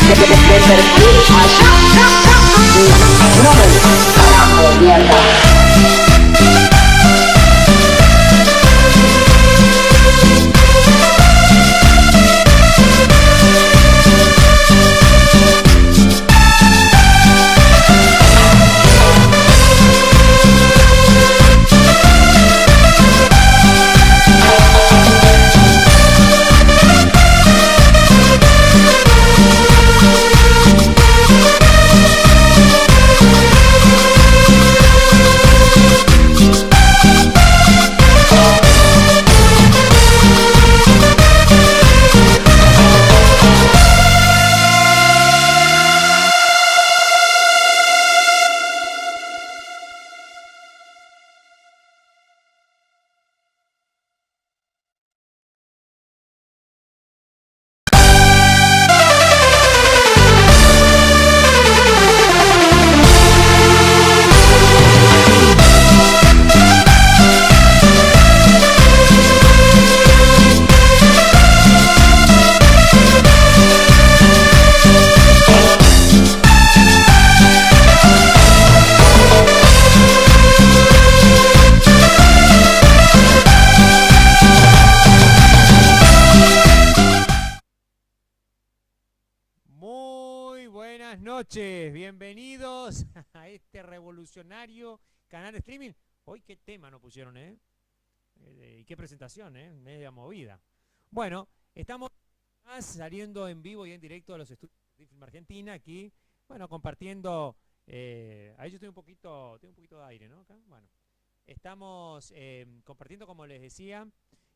de perfil allá. No me carajo, mierda. Noches, bienvenidos a este revolucionario canal de streaming. Hoy qué tema nos pusieron, y qué presentación, media movida. Bueno, estamos saliendo en vivo y en directo de los estudios de Film Argentina, aquí, bueno, compartiendo, ahí yo tengo un poquito de aire, ¿no? Acá, bueno, estamos compartiendo, como les decía,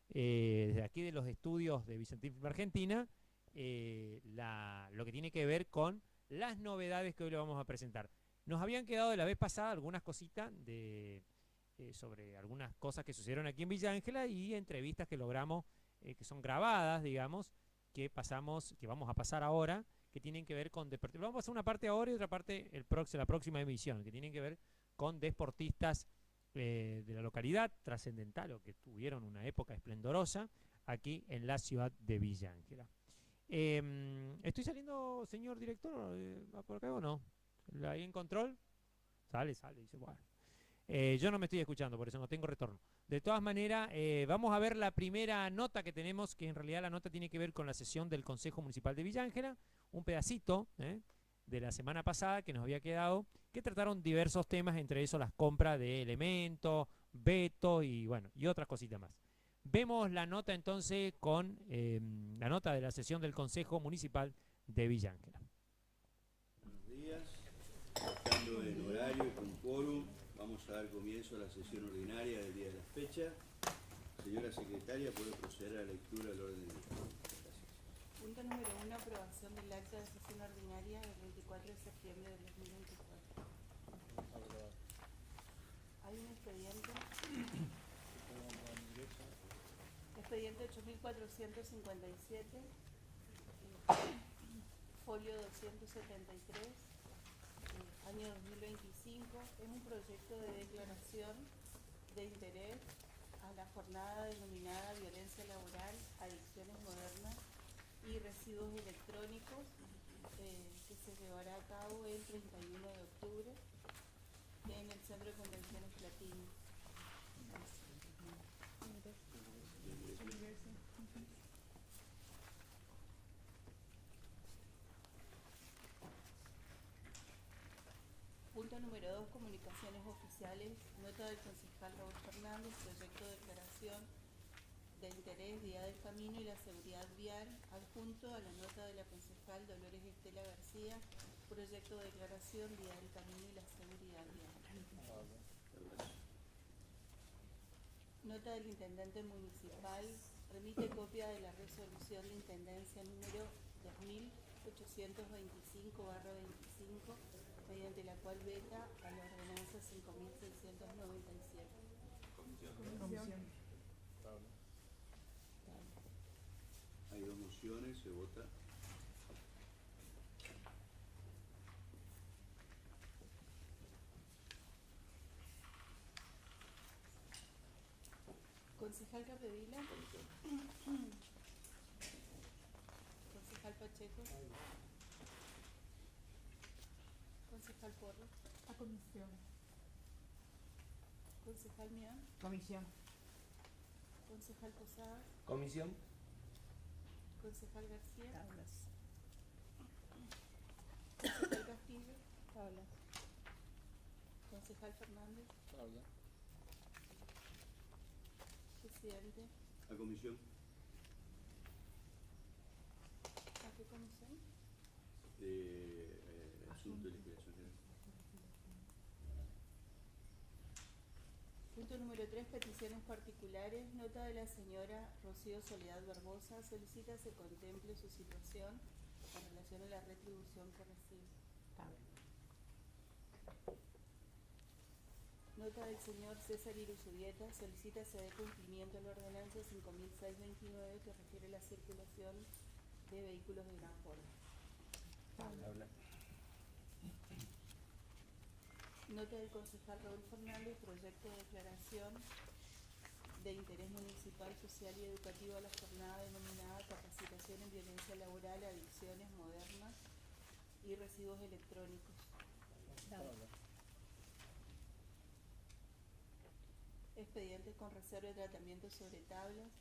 desde aquí de los estudios de Vicentín Film Argentina, lo que tiene que ver con las novedades que hoy le vamos a presentar. Nos habían quedado de la vez pasada algunas cositas sobre algunas cosas que sucedieron aquí en Villa Ángela y entrevistas que logramos, que son grabadas, digamos, que vamos a pasar ahora, que tienen que ver con deportistas. Vamos a pasar una parte ahora y otra parte la próxima emisión, que tienen que ver con deportistas de la localidad trascendental o que tuvieron una época esplendorosa aquí en la ciudad de Villa Ángela. ¿Estoy saliendo, señor director? ¿Va por acá o no? ¿Ahí en control? Sale, dice, bueno. Yo no me estoy escuchando, por eso no tengo retorno. De todas maneras, vamos a ver la primera nota que tenemos, que en realidad la nota tiene que ver con la sesión del Consejo Municipal de Villa Ángela, un pedacito de la semana pasada que nos había quedado, que trataron diversos temas, entre esos las compras de elementos, veto y bueno, y otras cositas más. Vemos la nota entonces con la nota de la sesión del Consejo Municipal de Villa Ángela. Buenos días, estando en horario y con quórum, vamos a dar comienzo a la sesión ordinaria del día de la fecha. Señora secretaria, ¿puede proceder a la lectura del orden del día? Gracias. Punto número 1, aprobación del acta de sesión ordinaria del 24 de septiembre del 2024. Hay un expediente. Expediente 8457, folio 273, año 2025. Es un proyecto de declaración de interés a la jornada denominada Violencia Laboral, Adicciones Modernas y Residuos Electrónicos, que se llevará a cabo el 31 de octubre en el Centro de Convenciones Platino. Punto número 2, comunicaciones oficiales. Nota del concejal Raúl Fernández, proyecto de declaración de interés, Día del Camino y la seguridad vial, adjunto a la nota de la concejal Dolores Estela García, proyecto de declaración, Día del Camino y la seguridad vial. Nota del intendente municipal, remite copia de la resolución de intendencia número 2825/25, mediante la cual veta a la ordenanza 5697. Comisión. Hay dos mociones, se vota. Concejal Capdevila. Concejal Pacheco. Comisión. Concejal Mian. Comisión. Concejal Posadas. Comisión. Concejal García. Tablas. Concejal Castillo. Tablas. Concejal Fernández. Tabla. Presidente. A comisión. ¿A qué comisión? Asunto de liquidación general. Punto número 3, peticiones particulares. Nota de la señora Rocío Soledad Barbosa. Solicita se contemple su situación en relación a la retribución que recibe. Tabla. Nota del señor César Iruzubieta. Solicita se dé cumplimiento a la ordenanza 5629 que refiere a la circulación de vehículos de gran porte. Tabla. Nota del concejal Raúl Fernández, proyecto de declaración de interés municipal, social y educativo a la jornada denominada Capacitación en Violencia Laboral, Adicciones Modernas y Residuos Electrónicos. Tabla. Expedientes con reserva de tratamiento sobre tablas.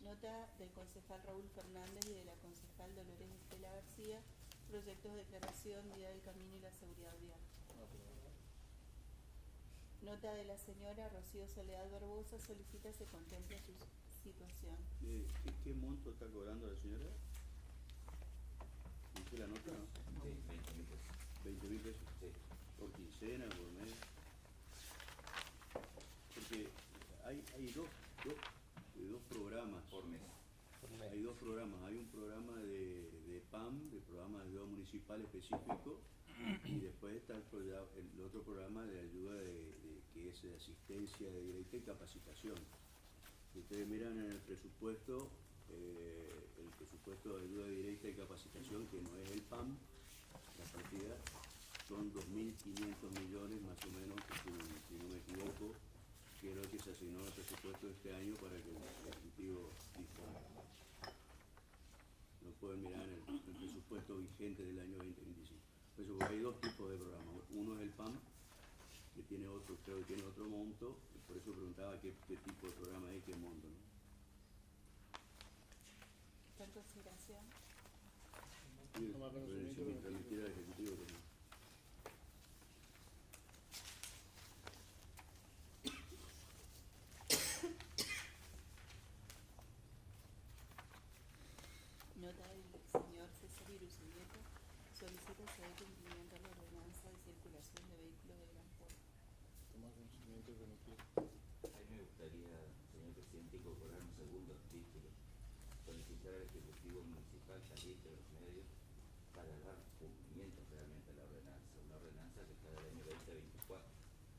Nota del concejal Raúl Fernández y de la concejal Dolores Estela García, proyectos de declaración, Día del Camino y la Seguridad Vial. Nota de la señora Rocío Soledad Barbosa, solicita se contemple su situación. ¿Qué monto está cobrando la señora? ¿Dice la nota, no? Sí, 20.000 pesos. 20.000 pesos. Sí. Por quincena, por mes. Porque hay dos programas. Por mes. Hay dos programas. Hay un programa de PAM, de programa de ayuda municipal específico, y después está el otro programa de ayuda que es de asistencia directa y capacitación. Si ustedes miran en el presupuesto de ayuda directa y capacitación, que no es el PAM, la partida son 2.500 millones más o menos, que si no me equivoco, que es lo que se asignó al presupuesto de este año para que el Ejecutivo disponga. Lo pueden mirar en el presupuesto vigente del año 2025. Por eso, porque hay dos tipos de programas. Uno es el PAM, que tiene otro, creo que tiene otro monto, y por eso preguntaba qué tipo de programa es y qué monto, ¿no? ¿Está en consideración? Sí, remitir al Ejecutivo también. Nota del señor César Iruzubieta, solicita se dé cumplimiento a la ordenanza de circulación de vehículos de gran porte. Tomar conocimiento que no quiere. A mí me gustaría, señor presidente, incorporar un segundo artículo, solicitar al Ejecutivo Municipal salir de los medios para dar cumplimiento realmente a la ordenanza, una ordenanza que está del año 2024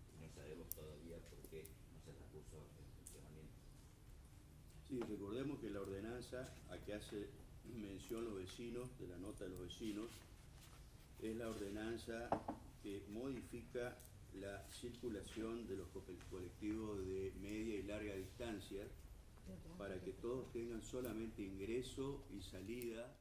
y no sabemos todavía por qué no se la puso en funcionamiento. Sí, recordemos que la ordenanza a que hace mención los vecinos, de la nota de los vecinos, es la ordenanza que modifica la circulación de los colectivos de media y larga distancia para que todos tengan solamente ingreso y salida.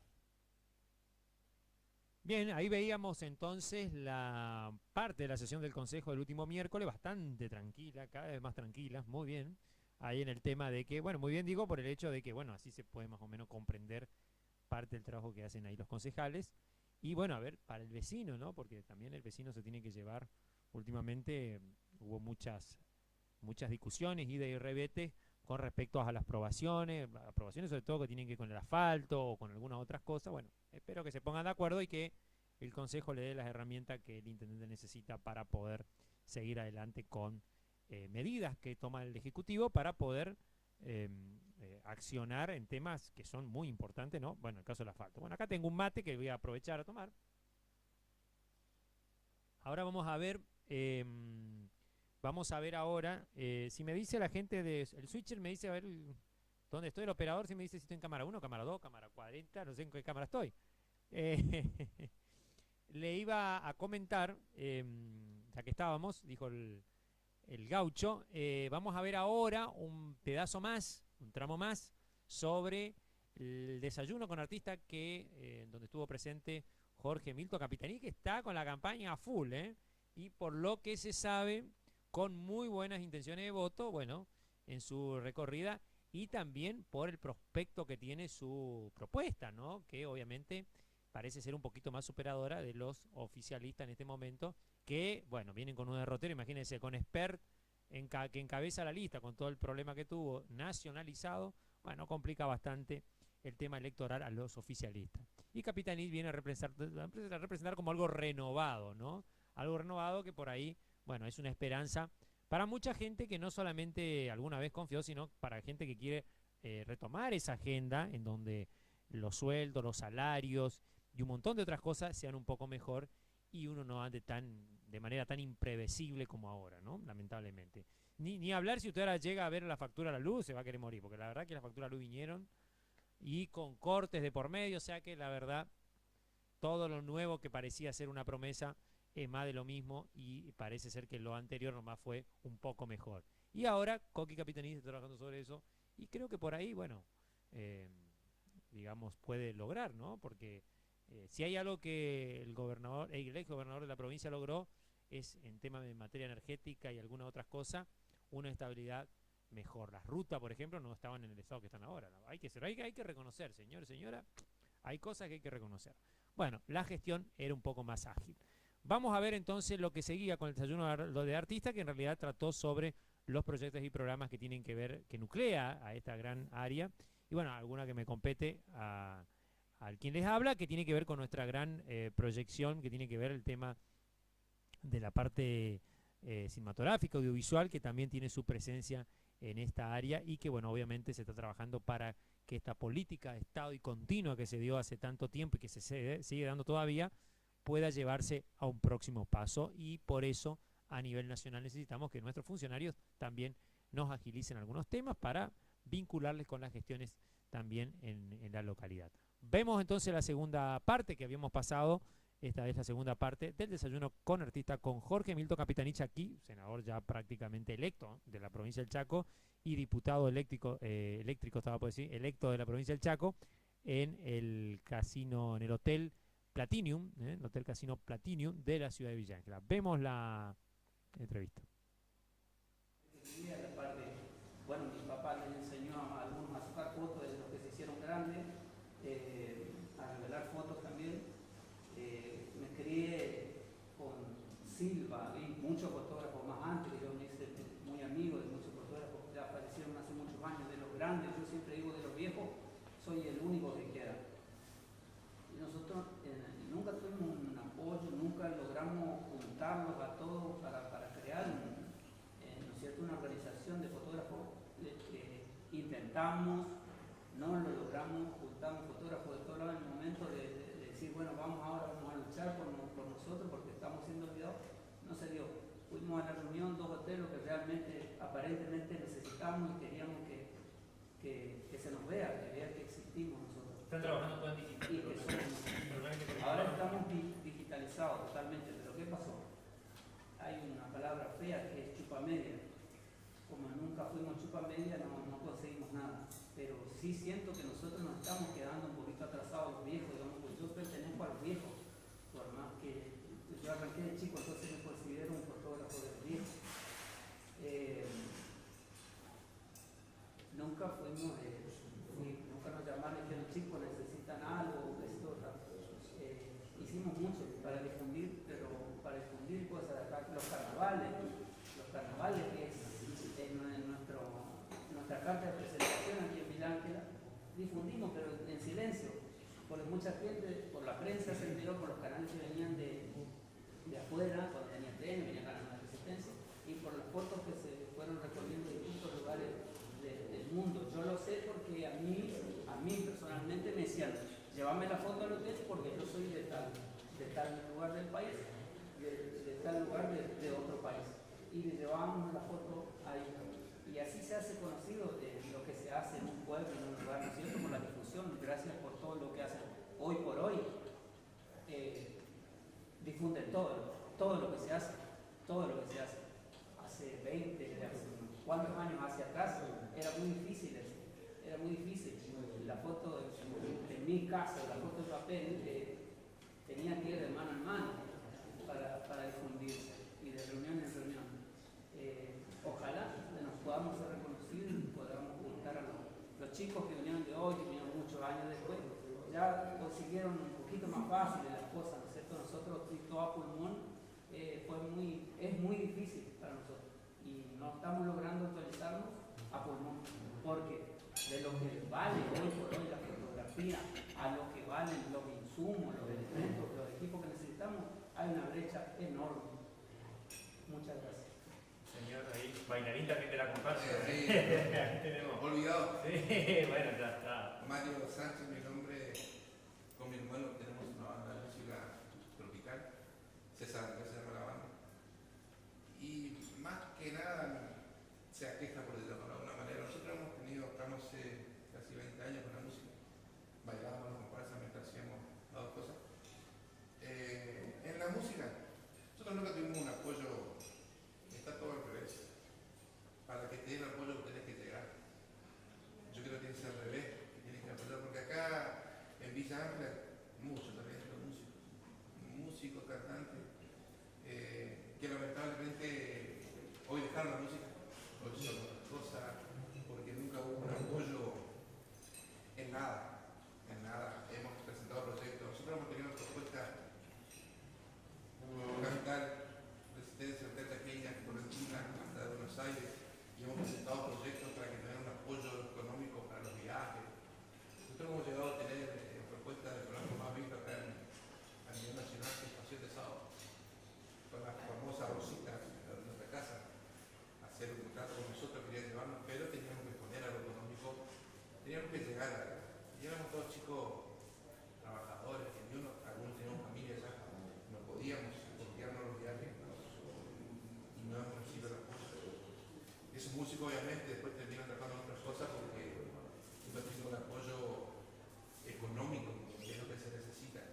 Bien, ahí veíamos entonces la parte de la sesión del Consejo del último miércoles, bastante tranquila, cada vez más tranquila, muy bien. Ahí en el tema de que, bueno, muy bien digo por el hecho de que, bueno, así se puede más o menos comprender parte del trabajo que hacen ahí los concejales. Y bueno, a ver, para el vecino, ¿no? Porque también el vecino se tiene que llevar, últimamente hubo muchas discusiones, ida y rebete, con respecto a las aprobaciones sobre todo que tienen que ver con el asfalto o con algunas otras cosas. Bueno, espero que se pongan de acuerdo y que el Consejo le dé las herramientas que el intendente necesita para poder seguir adelante con medidas que toma el Ejecutivo para poder accionar en temas que son muy importantes, ¿no? Bueno, en el caso del asfalto. Bueno, acá tengo un mate que voy a aprovechar a tomar. Ahora vamos a ver ahora, si me dice la gente el switcher me dice, a ver, ¿dónde estoy? El operador si me dice si estoy en cámara 1, cámara 2, cámara 40, no sé en qué cámara estoy. Le iba a comentar, ya que estábamos, dijo el gaucho, vamos a ver ahora un pedazo más, un tramo más, sobre el desayuno con artista donde estuvo presente Jorge Milton Capitaní, que está con la campaña a full, y por lo que se sabe, con muy buenas intenciones de voto, bueno, en su recorrida y también por el prospecto que tiene su propuesta, ¿no? Que obviamente parece ser un poquito más superadora de los oficialistas en este momento, que, bueno, vienen con un derrotero, imagínense, con Espert que encabeza la lista, con todo el problema que tuvo, nacionalizado, bueno, complica bastante el tema electoral a los oficialistas. Y Capitanich viene a representar como algo renovado, ¿no? Algo renovado que por ahí, bueno, es una esperanza para mucha gente que no solamente alguna vez confió, sino para gente que quiere retomar esa agenda en donde los sueldos, los salarios y un montón de otras cosas sean un poco mejor y uno no ande de manera tan imprevisible como ahora, ¿no? Lamentablemente. Ni hablar si usted ahora llega a ver la factura a la luz, se va a querer morir, porque la verdad que las facturas a la luz vinieron y con cortes de por medio, o sea que la verdad, todo lo nuevo que parecía ser una promesa es más de lo mismo y parece ser que lo anterior nomás fue un poco mejor. Y ahora Coqui Capitanich está trabajando sobre eso y creo que por ahí, bueno, digamos, puede lograr, ¿no? Porque si hay algo que el ex gobernador de la provincia logró es en temas de materia energética y alguna otras cosas, una estabilidad mejor. Las rutas, por ejemplo, no estaban en el estado que están ahora. ¿No? Hay que reconocer, señor, señora, hay cosas que hay que reconocer. Bueno, la gestión era un poco más ágil. Vamos a ver entonces lo que seguía con el desayuno de artista, que en realidad trató sobre los proyectos y programas que tienen que ver, que nuclea a esta gran área. Y bueno, alguna que me compete al quien les habla, que tiene que ver con nuestra gran proyección, que tiene que ver el tema de la parte cinematográfica, audiovisual, que también tiene su presencia en esta área y que, bueno, obviamente se está trabajando para que esta política de Estado y continua que se dio hace tanto tiempo y que se sigue dando todavía, pueda llevarse a un próximo paso y por eso a nivel nacional necesitamos que nuestros funcionarios también nos agilicen algunos temas para vincularles con las gestiones también en la localidad. Vemos entonces la segunda parte que habíamos pasado, esta es la segunda parte del desayuno con artista con Jorge Milton Capitanich aquí, senador ya prácticamente electo de la provincia del Chaco y diputado eléctrico estaba por decir, electo de la provincia del Chaco en el casino, en el Hotel Platinum, el Hotel Casino Platinum de la ciudad de Villa Ángela. Vemos la entrevista. Bueno, mi papá les enseñó a algunos a sacar fotos de los que se hicieron grandes, a revelar fotos también. Me crié con Silva, vi muchos fotógrafos más antes, yo me hice muy amigo de muchos fotógrafos que aparecieron hace muchos años, de los grandes, yo siempre digo de los viejos, soy el único que queda. Y nosotros nunca tuvimos un apoyo, nunca logramos juntarlos a todos para crear ¿no es cierto? Una organización de fotógrafos. Intentamos, no lo logramos, juntamos fotógrafos de todos lados en el momento de decir, bueno, vamos a luchar por nosotros porque estamos siendo olvidados, no se dio. Fuimos a la reunión, dos hoteles que realmente, aparentemente necesitamos y queríamos que se nos vea, que vea que existimos nosotros. Están trabajando todo en digital. Ahora estamos digitalizados totalmente, pero ¿qué pasó? Hay una palabra fea que es chupamedia. Como nunca fuimos chupamedia, no conseguimos nada. Pero sí siento que nosotros nos estamos quedando un poquito atrasados los viejos, digamos, pues yo pertenezco a los viejos, por más que yo arranqué de chico, entonces me considero un fotógrafo de los viejos. Nunca fuimos, nunca nos llamaron y dijeron, chicos, necesitan algo, esto, hicimos mucho para difundir, pero para difundir cosas de acá, los carnavales que es nuestra carta de presentación aquí en Villa Ángela, difundimos, pero en silencio, porque mucha gente, por la prensa se enteró, por los canales que venían de afuera, cuando venía TN, venía Canal de Resistencia, y por las fotos que se fueron recorriendo en distintos lugares del mundo. Yo lo sé porque a mí personalmente me decían, llévame la foto al hotel porque yo soy de tal lugar del país, de tal lugar de otro país. Y le llevábamos la foto ahí. Y así se hace conocido de lo que se hace en un pueblo, en un lugar, ¿no es cierto? Por la difusión, gracias por todo lo que hacen. Hoy por hoy, difunden todo lo que se hace, todo lo que se hace. Hace 20, ¿cuántos años hacia atrás? Era muy difícil eso, era muy difícil. La foto, en mi caso, la foto de papel, tenía que ir de mano en mano para difundirse. cosas, ¿no es cierto? Nosotros, sí, todo a pulmón, es muy difícil para nosotros y no estamos logrando actualizarnos a pulmón, porque de lo que vale hoy por hoy la fotografía a lo que valen los insumos, los elementos, los equipos que necesitamos, hay una brecha enorme. Muchas gracias. Señor, ahí, bailarín también de la comparsa. Sí, Aquí tenemos. olvidado. Sí, bueno, ya está. Mario Sánchez, mi nombre, con mi hermano tenemos una banda de música tropical, César se llama la banda. Y más que nada se aqueja, por decirlo de alguna manera. Nosotros estamos casi 20 años con la música, bailábamos la comparsa mientras hacíamos las dos cosas. En la música, nosotros nunca tuvimos un apoyo, está todo al revés. Para que te den el apoyo tenés que llegar. Yo creo que tiene que ser al revés, que tienes que apoyar, porque acá en Villa Amplia, muchos también son músicos, cantantes, que lamentablemente hoy dejaron la música, hoy son otras cosas, porque nunca hubo un apoyo en nada, en nada. Hemos presentado proyectos, nosotros hemos tenido propuestas capital, Resistencia, Cartagena, Correntina, hasta de Buenos Aires, y hemos presentado proyectos para que tengan un apoyo económico para los viajes. Nosotros hemos llegado a tener propuestas del programa más visto acá a nivel nacional, que es Pasión de Sábado, con la famosa Rosita de nuestra casa, hacer un contrato con nosotros, querían llevarnos, pero teníamos que poner algo económico, teníamos que llegar a... Y éramos todos chicos trabajadores, que algunos teníamos familia ya, no podíamos costearnos los viajes y no hemos recibido el apoyo. Esos músicos obviamente después terminan tratando otras cosas porque nunca tienen un apoyo económico, que es lo que se necesita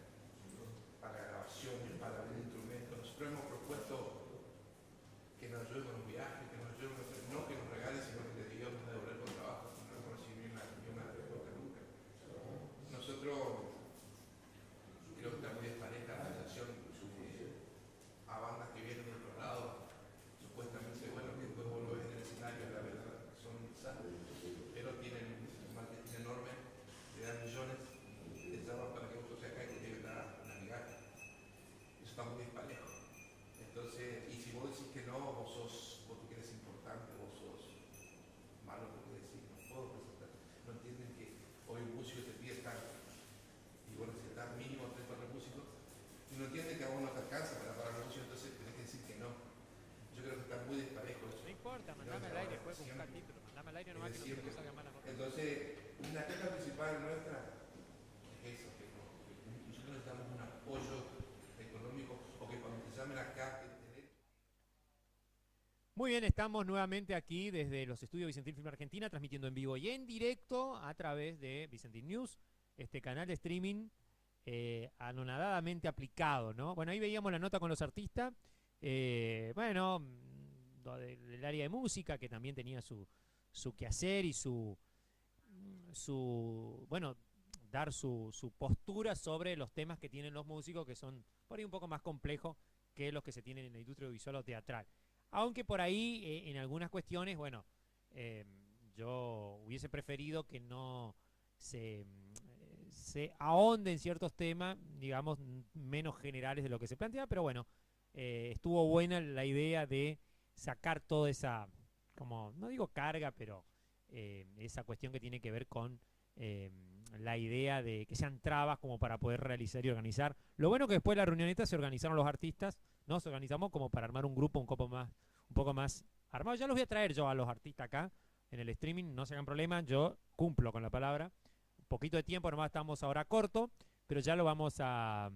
para grabaciones, para el instrumento. Nosotros hemos propuesto que nos ayuden con los viajes, que nos ayuden, no que nos regalen, sino que les digamos de devolver con trabajo. No hemos recibido ni una respuesta nunca. Nosotros creo que está muy despareja la relación a bandas que vienen de otro lado, supuestamente, bueno, que después vos lo ves en el escenario, la verdad, son un desastre, pero tienen un marketing enorme, le dan millones de trabajos para que vos estés acá y te lleven una migaja. Eso está muy desparejo. Entonces, y si vos decís que no, vos te crees importante, vos sos malo porque decís, no puedo presentar. No entienden que hoy un músico te pide tanto, y vos necesitas mínimo 3 o 4 músicos, y no entienden que a vos no te alcanza para pagar la música, entonces tenés que decir que no. Yo creo que está muy desparejo eso. No importa, mandame al aire, después buscar título. Mandame al aire nomás que no te lo salga mal la nota. Entonces, la queja principal nuestra es eso, que nosotros necesitamos un apoyo económico, o que cuando te llamen acá, Muy bien, estamos nuevamente aquí desde los estudios Vicentín Film Argentina, transmitiendo en vivo y en directo a través de Vicentín News, este canal de streaming anonadadamente aplicado, ¿no? Bueno, ahí veíamos la nota con los artistas, bueno, del área de música, que también tenía su quehacer y bueno, dar su postura sobre los temas que tienen los músicos, que son por ahí un poco más complejos que los que se tienen en la industria audiovisual o teatral. Aunque por ahí, en algunas cuestiones, bueno, yo hubiese preferido que no se ahonde en ciertos temas, digamos, menos generales de lo que se plantea, pero bueno, estuvo buena la idea de sacar toda esa, como, no digo carga, pero esa cuestión que tiene que ver con la idea de que sean trabas como para poder realizar y organizar. Lo bueno que después de la reunioneta se organizaron los artistas, nos organizamos como para armar un grupo un poco más armado. Ya los voy a traer yo a los artistas acá en el streaming, no se hagan problema, yo cumplo con la palabra. Un poquito de tiempo, nomás estamos ahora corto, pero ya lo vamos a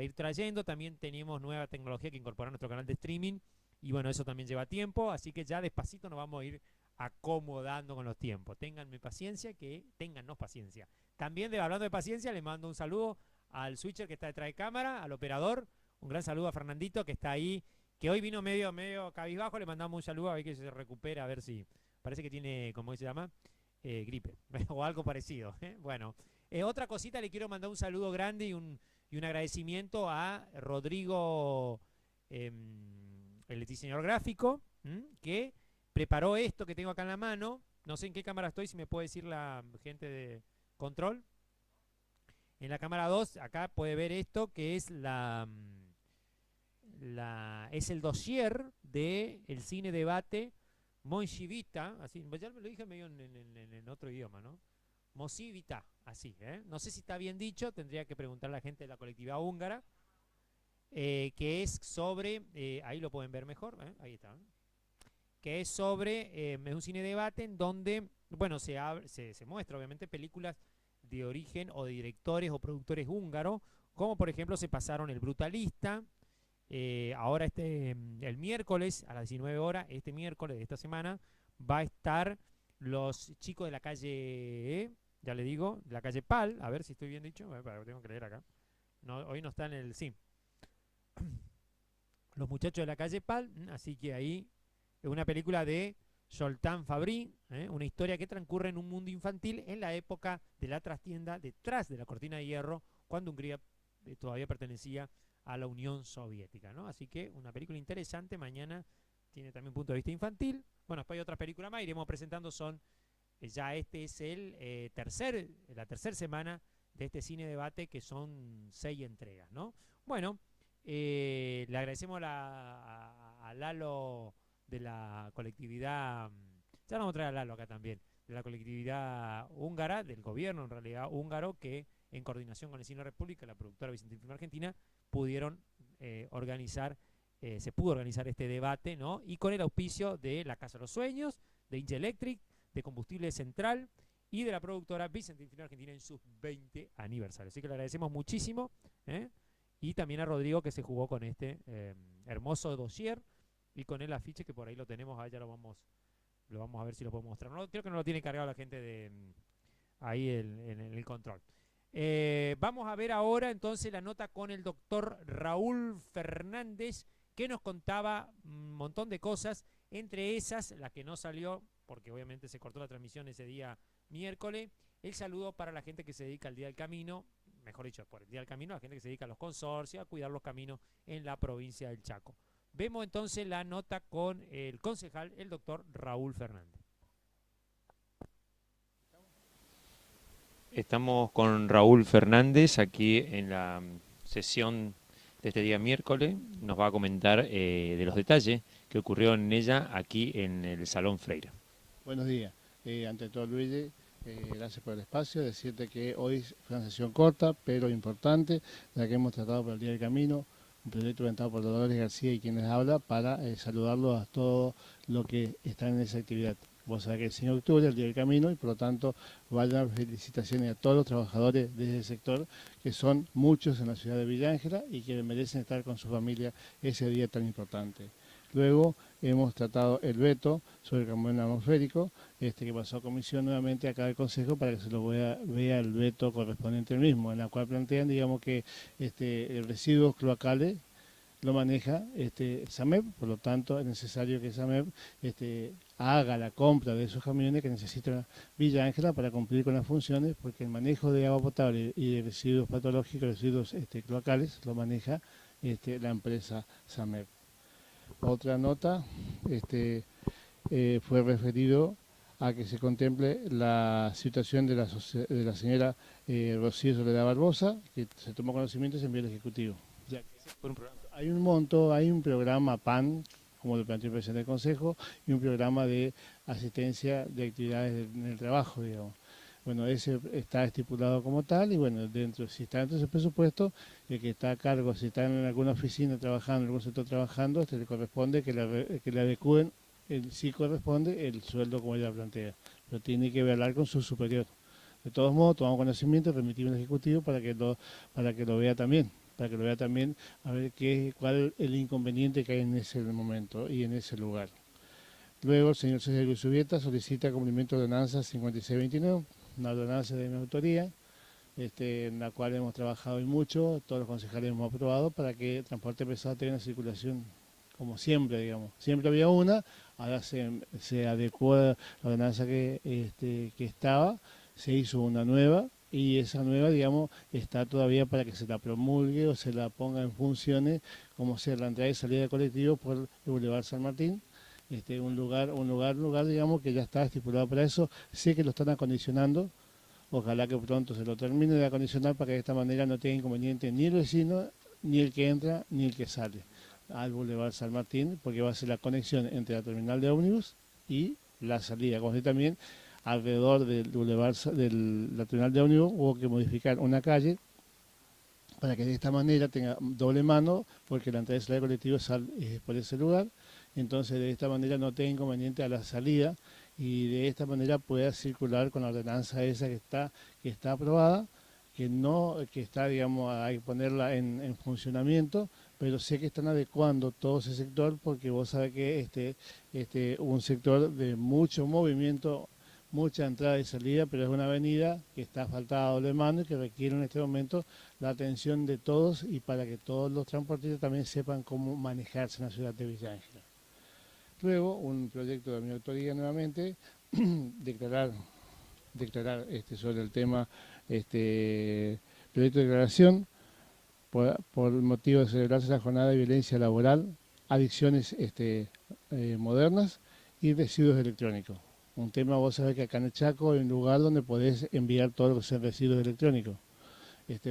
ir trayendo. También tenemos nueva tecnología que incorporar a nuestro canal de streaming y bueno, eso también lleva tiempo, así que ya despacito nos vamos a ir acomodando con los tiempos. Ténganme paciencia, téngannos paciencia. También hablando de paciencia, le mando un saludo al switcher que está detrás de cámara, al operador. Un gran saludo a Fernandito que está ahí, que hoy vino medio cabizbajo. Le mandamos un saludo a ver que se recupera, a ver si parece que tiene, ¿cómo se llama? Gripe o algo parecido. Bueno, otra cosita, le quiero mandar un saludo grande y un agradecimiento a Rodrigo, el diseñador gráfico, que preparó esto que tengo acá en la mano. No sé en qué cámara estoy, si me puede decir la gente de control. En la cámara 2, acá puede ver esto, que es es el dossier del cine debate Monsivita, así, ya me lo dije medio en otro idioma, ¿no? Monsivita, así, ¿eh? No sé si está bien dicho, tendría que preguntar a la gente de la colectividad húngara, que es sobre, ahí lo pueden ver mejor, ahí está, que es sobre, es un cine debate en donde, bueno, se muestra obviamente películas de origen o de directores o productores húngaros, como por ejemplo se pasaron El Brutalista, ahora el miércoles a las 19 horas, este miércoles de esta semana, va a estar los chicos de la calle, ya le digo, la calle Pal, a ver si estoy bien dicho, tengo que leer acá, no, hoy no está en el, sí, los muchachos de la calle Pal, así que ahí es una película de Zoltán Fabri, una historia que transcurre en un mundo infantil en la época de la trastienda detrás de la cortina de hierro, cuando Hungría todavía pertenecía a la Unión Soviética, ¿no? Así que una película interesante, mañana tiene también un punto de vista infantil. Bueno, después hay otras películas más, iremos presentando, ya este es la tercera semana de este cine debate, que son 6 entregas, ¿no? Bueno, le agradecemos a Lalo de la colectividad, ya vamos a traer a Lalo acá también, de la colectividad húngara, del gobierno en realidad húngaro, que en coordinación con el Cine República, la productora Vicentín Film Argentina, pudieron se pudo organizar este debate, ¿no? Y con el auspicio de la Casa de los Sueños, de Inge Electric, de Combustible Central y de la productora Vicentín Film Argentina en sus 20 aniversarios. Así que le agradecemos muchísimo, y también a Rodrigo, que se jugó con este hermoso dossier y con el afiche, que por ahí lo tenemos, ya lo vamos a ver si lo podemos mostrar. Creo que no lo tiene cargado la gente de ahí en el control. Vamos a ver ahora entonces la nota con el doctor Raúl Fernández, que nos contaba un montón de cosas, entre esas la que no salió, porque obviamente se cortó la transmisión ese día miércoles, el saludo para la gente que se dedica al Día del Camino, mejor dicho, por el Día del Camino, la gente que se dedica a los consorcios, a cuidar los caminos en la provincia del Chaco. Vemos entonces la nota con el concejal, el doctor Raúl Fernández. Estamos con Raúl Fernández aquí en la sesión de este día miércoles. Nos va a comentar de los detalles que ocurrió en ella aquí en el Salón Freire. Buenos días. Ante todo, Luigi, gracias por el espacio. Decirte que hoy fue una sesión corta, pero importante, la que hemos tratado por el Día del Camino, un proyecto presentado por Dolores García y quien les habla, para saludarlos a todos los que están en esa actividad. Vos sabés que el 5 de octubre es el Día del Camino y por lo tanto vayan felicitaciones a todos los trabajadores de ese sector, que son muchos en la ciudad de Villa Ángela y que merecen estar con su familia ese día tan importante. Luego hemos tratado el veto sobre el cambio atmosférico, que pasó a comisión nuevamente acá del Consejo para que se lo vea el veto correspondiente al mismo, en la cual plantean, digamos, que residuos cloacales lo maneja SAMEP, por lo tanto es necesario que SAMEP haga la compra de esos camiones que necesita Villa Ángela para cumplir con las funciones, porque el manejo de agua potable y de residuos patológicos, residuos cloacales, lo maneja la empresa SAMEP. Otra nota fue referido a que se contemple la situación de la señora Rocío Soledad Barbosa, que se tomó conocimiento y se envió al Ejecutivo. Ya que por un programa. Hay un programa PAN, como lo planteó el presidente del Consejo, y un programa de asistencia de actividades en el trabajo, digamos. Bueno, ese está estipulado como tal y bueno, si está dentro de ese presupuesto, el que está a cargo, si está en alguna oficina trabajando, en algún sector trabajando, le corresponde que le adecúen, sí corresponde el sueldo como ella plantea, pero tiene que hablar con su superior. De todos modos, tomamos conocimiento, remitimos al Ejecutivo para que lo vea también, a ver cuál es el inconveniente que hay en ese momento y en ese lugar. Luego el señor César Luis Subieta solicita cumplimiento de ordenanza 5629, una ordenanza de mi autoría, en la cual hemos trabajado hoy mucho, todos los concejales hemos aprobado para que el transporte pesado tenga una circulación como siempre, digamos. Siempre había una, ahora se adecuó la ordenanza que estaba, se hizo una nueva y esa nueva, digamos, está todavía para que se la promulgue o se la ponga en funciones, como ser la entrada y salida de colectivos por el Boulevard San Martín. Un lugar, digamos, que ya está estipulado para eso. Sé que lo están acondicionando Ojalá que pronto se lo termine de acondicionar para que de esta manera no tenga inconveniente ni el vecino, ni el que entra, ni el que sale al Boulevard San Martín, porque va a ser la conexión entre la terminal de ómnibus y la salida. Como sé también, alrededor del Boulevard de la terminal de ómnibus hubo que modificar una calle para que de esta manera tenga doble mano, porque la entrada y salida colectiva sale por ese lugar. Entonces de esta manera no tenga inconveniente a la salida y de esta manera pueda circular con la ordenanza esa que está aprobada, que está, digamos, hay que ponerla en funcionamiento, pero sé que están adecuando todo ese sector porque vos sabés que un sector de mucho movimiento, mucha entrada y salida, pero es una avenida que está asfaltada a doble mano y que requiere en este momento la atención de todos y para que todos los transportistas también sepan cómo manejarse en la ciudad de Villa Ángela. Luego, un proyecto de mi autoría nuevamente, declarar sobre el tema, proyecto de declaración por motivo de celebrarse la jornada de violencia laboral, adicciones modernas y residuos electrónicos. Un tema, vos sabés que acá en el Chaco hay un lugar donde podés enviar todo lo que sean residuos electrónicos.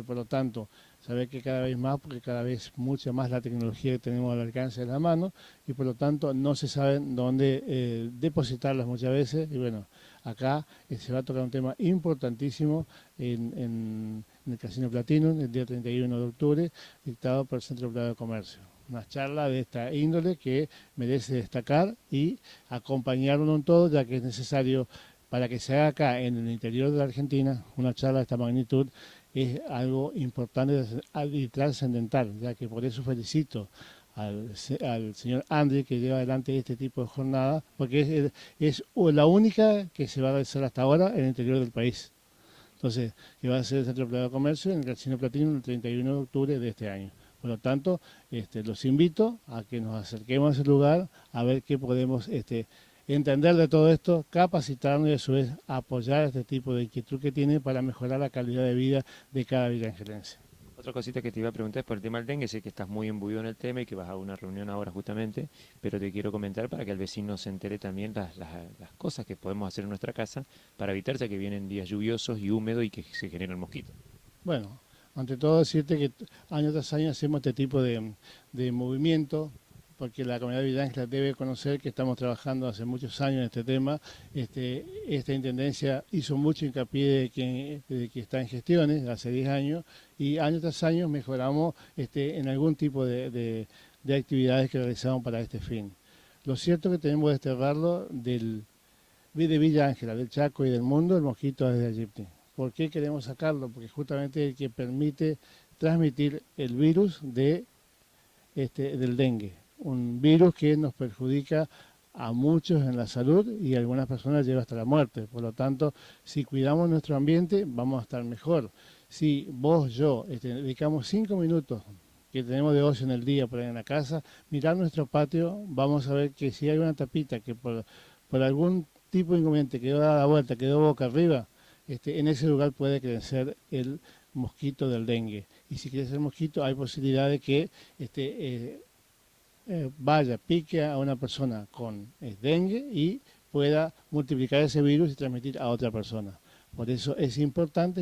Por lo tanto, saber que cada vez más, porque cada vez mucha más la tecnología que tenemos al alcance de la mano, y por lo tanto no se sabe dónde depositarlas muchas veces, y bueno, acá se va a tocar un tema importantísimo en el Casino Platinum, el día 31 de octubre, dictado por el Centro Privado de Comercio. Una charla de esta índole que merece destacar y acompañarlo en todo, ya que es necesario, para que se haga acá en el interior de la Argentina, una charla de esta magnitud, es algo importante y trascendental, ya que por eso felicito al señor André que lleva adelante este tipo de jornada, porque es la única que se va a realizar hasta ahora en el interior del país. Entonces, que va a ser el Centro Privado de Comercio en el Casino Platino el 31 de octubre de este año. Por lo tanto, los invito a que nos acerquemos a ese lugar, a ver qué podemos entender de todo esto, capacitarnos y a su vez apoyar este tipo de inquietud que tiene para mejorar la calidad de vida de cada villaangelense. Otra cosita que te iba a preguntar es por el tema del dengue. Sé que estás muy imbuido en el tema y que vas a una reunión ahora justamente, pero te quiero comentar para que el vecino se entere también las cosas que podemos hacer en nuestra casa para evitar ya que vienen días lluviosos y húmedos y que se generan mosquitos. Bueno, ante todo decirte que año tras año hacemos este tipo de movimiento, porque la comunidad de Villa Ángela debe conocer que estamos trabajando hace muchos años en este tema. Esta intendencia hizo mucho hincapié de que está en gestiones hace 10 años y año tras año mejoramos en algún tipo de actividades que realizamos para este fin. Lo cierto es que tenemos que desterrarlo de Villa Ángela, del Chaco y del mundo, el mosquito desde Egipto. ¿Por qué queremos sacarlo? Porque justamente es el que permite transmitir el virus del dengue. Un virus que nos perjudica a muchos en la salud y a algunas personas lleva hasta la muerte. Por lo tanto, si cuidamos nuestro ambiente, vamos a estar mejor. Si vos, yo, dedicamos 5 minutos que tenemos de ocio en el día por ahí en la casa, mirar nuestro patio, vamos a ver que si hay una tapita que por algún tipo de inconveniente quedó dada la vuelta, quedó boca arriba, en ese lugar puede crecer el mosquito del dengue. Y si crece el mosquito, hay posibilidad de que vaya, pique a una persona con dengue y pueda multiplicar ese virus y transmitir a otra persona. Por eso es importante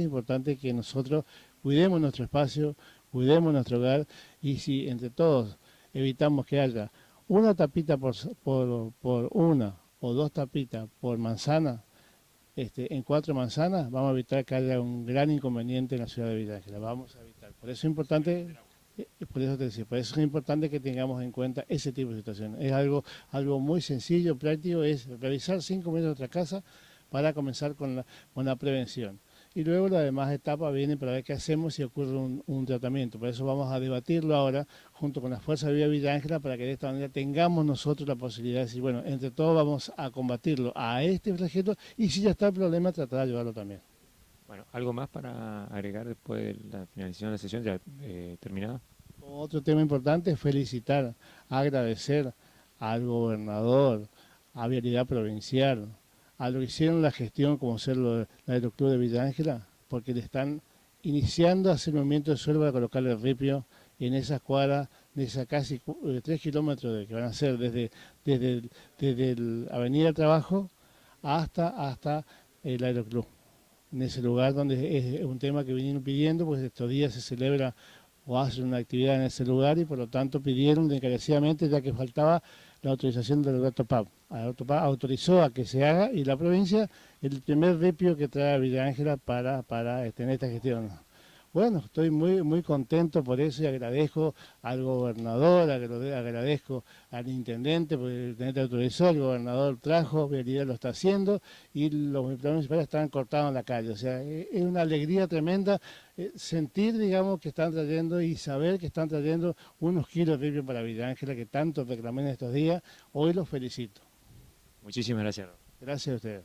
que nosotros cuidemos nuestro espacio, cuidemos nuestro hogar y si entre todos evitamos que haya una tapita por una o 2 tapitas por manzana, en 4 manzanas, vamos a evitar que haya un gran inconveniente en la ciudad de Villa Ángela. Vamos a evitar. Por eso es importante. Por eso te decía, por eso es importante que tengamos en cuenta ese tipo de situaciones. Es algo muy sencillo, práctico, es revisar 5 minutos de nuestra casa para comenzar con la prevención. Y luego las demás etapas vienen para ver qué hacemos si ocurre un tratamiento. Por eso vamos a debatirlo ahora junto con las fuerzas de Villa Ángela para que de esta manera tengamos nosotros la posibilidad de decir, bueno, entre todos vamos a combatirlo a este flagelo y si ya está el problema, tratar de ayudarlo también. Bueno, ¿algo más para agregar después de la finalización de la sesión ya terminada? Otro tema importante es felicitar, agradecer al gobernador, a Vialidad Provincial, a lo que hicieron la gestión como ser la del Club de Villa Ángela, porque le están iniciando a hacer movimiento de suelo para colocarle el ripio en esas cuadras de esas casi 3 kilómetros que van a ser desde la Avenida del Trabajo hasta el Aeroclub. en ese lugar donde es un tema que vinieron pidiendo, pues estos días se celebra o hacen una actividad en ese lugar y por lo tanto pidieron encarecidamente, ya que faltaba la autorización del AutoPAV. El AutoPAV autorizó a que se haga y la provincia el primer ripio que trae a Villa Ángela para en esta gestión. Bueno, estoy muy contento por eso y agradezco al gobernador, agradezco al intendente, porque el intendente autorizó, el gobernador trajo, Vialidad lo está haciendo y los planes municipales están cortados en la calle. O sea, es una alegría tremenda sentir, digamos, que están trayendo y saber que están trayendo unos kilos de ripio para Villa Ángela que tanto reclamé en estos días. Hoy los felicito. Muchísimas gracias. Gracias a ustedes.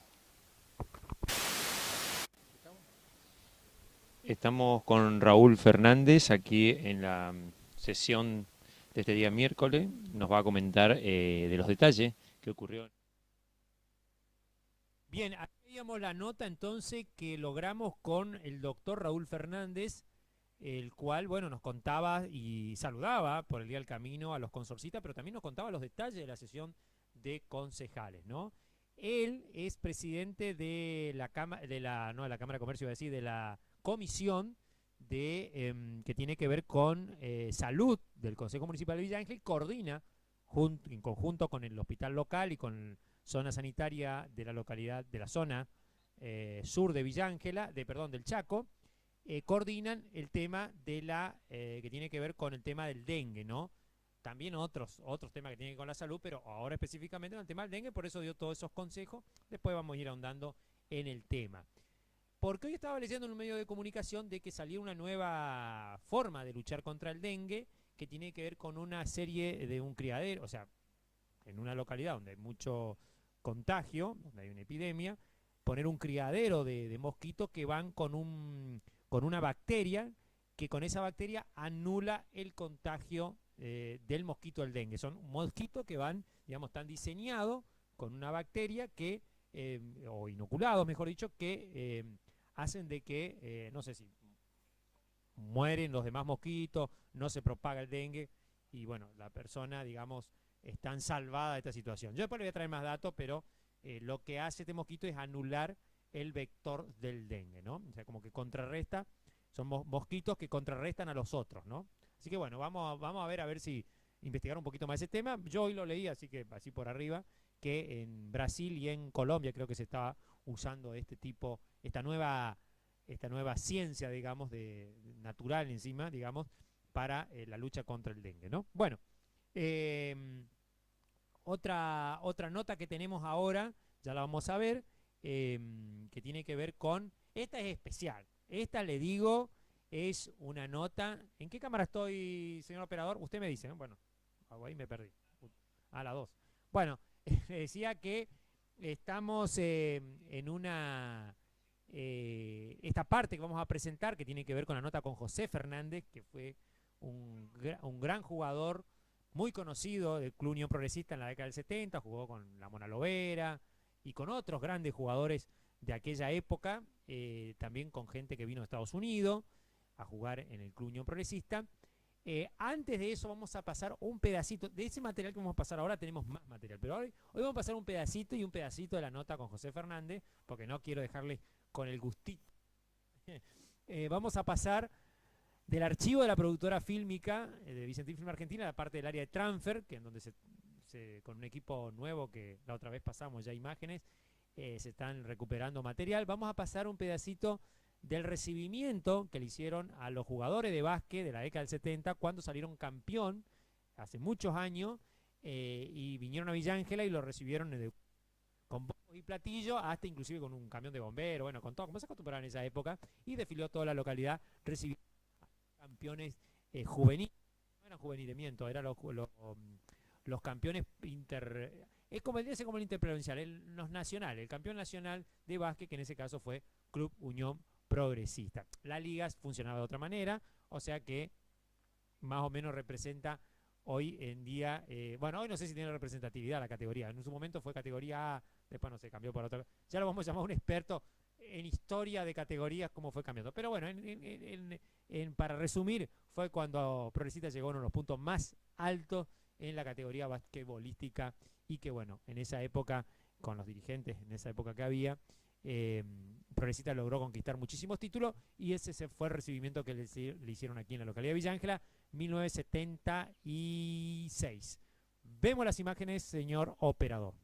Estamos con Raúl Fernández aquí en la sesión de este día miércoles. Nos va a comentar de los detalles que ocurrió. Bien, aquí veíamos la nota entonces que logramos con el doctor Raúl Fernández, el cual, bueno, nos contaba y saludaba por el día del camino a los consorcistas, pero también nos contaba los detalles de la sesión de concejales, ¿no? Él es presidente de la Cámara, no de la Cámara de Comercio, iba a decir, de la comisión que tiene que ver con salud del Consejo Municipal de Villa Ángela y coordina en conjunto con el hospital local y con zona sanitaria de la localidad, de la zona sur de Villa Ángela, del Chaco, coordinan el tema de que tiene que ver con el tema del dengue, ¿no? También otros temas que tienen que ver con la salud, pero ahora específicamente con el tema del dengue, por eso dio todos esos consejos. Después vamos a ir ahondando en el tema. Porque hoy estaba leyendo en un medio de comunicación de que salió una nueva forma de luchar contra el dengue, que tiene que ver con una serie de un criadero, o sea, en una localidad donde hay mucho contagio, donde hay una epidemia, poner un criadero de mosquitos que van con una bacteria, que con esa bacteria anula el contagio del mosquito del dengue. Son mosquitos que van, digamos, están diseñados con una bacteria que, o inoculados, mejor dicho, que hacen de que, no sé si mueren los demás mosquitos, no se propaga el dengue y bueno, la persona, digamos, están salvada de esta situación. Yo después le voy a traer más datos, pero lo que hace este mosquito es anular el vector del dengue, ¿no? O sea, como que contrarresta, son mosquitos que contrarrestan a los otros, ¿no? Así que bueno, vamos a ver si investigar un poquito más ese tema. Yo hoy lo leí, así que así por arriba, que en Brasil y en Colombia creo que se está usando esta nueva ciencia, digamos, natural encima, digamos, para la lucha contra el dengue, ¿no? Bueno, otra nota que tenemos ahora, ya la vamos a ver, que tiene que ver con, esta es especial, esta le digo, es una nota, ¿en qué cámara estoy, señor operador? Usted me dice, ¿no? Bueno, ahí me perdí, a la 2. Bueno, decía que estamos en esta parte que vamos a presentar, que tiene que ver con la nota con José Fernández, que fue un gran jugador, muy conocido del Club Unión Progresista en la década del 70, jugó con la Mona Lovera y con otros grandes jugadores de aquella época, también con gente que vino de Estados Unidos a jugar en el Club Unión Progresista. Antes de eso vamos a pasar un pedacito, de ese material que vamos a pasar ahora tenemos más material, pero hoy vamos a pasar un pedacito y un pedacito de la nota con José Fernández, porque no quiero dejarles con el gustito. Vamos a pasar del archivo de la productora fílmica de Vicentín Film Argentina, la parte del área de transfer, que en donde con un equipo nuevo que la otra vez pasamos ya imágenes, se están recuperando material. Vamos a pasar un pedacito del recibimiento que le hicieron a los jugadores de básquet de la década del 70 cuando salieron campeón hace muchos años y vinieron a Villa Ángela y lo recibieron con bombos y platillos, hasta inclusive con un camión de bomberos, bueno, con todo, como se acostumbraba en esa época, y desfiló toda la localidad recibiendo campeones juveniles, no eran juvenilamiento, eran los campeones es como el interprovincial, los nacionales, el campeón nacional de básquet, que en ese caso fue Club Unión Progresista. La liga funcionaba de otra manera, o sea que más o menos representa hoy en día, bueno, hoy no sé si tiene representatividad la categoría, en su momento fue categoría A, después no sé, cambió por otra, ya lo vamos a llamar un experto en historia de categorías, cómo fue cambiando. Pero bueno, para resumir, fue cuando Progresista llegó a uno de los puntos más altos en la categoría basquetbolística y que bueno, en esa época, con los dirigentes, en esa época que había, Progresista logró conquistar muchísimos títulos y ese fue el recibimiento que le hicieron aquí en la localidad de Villa Ángela, 1976. Vemos las imágenes, señor operador.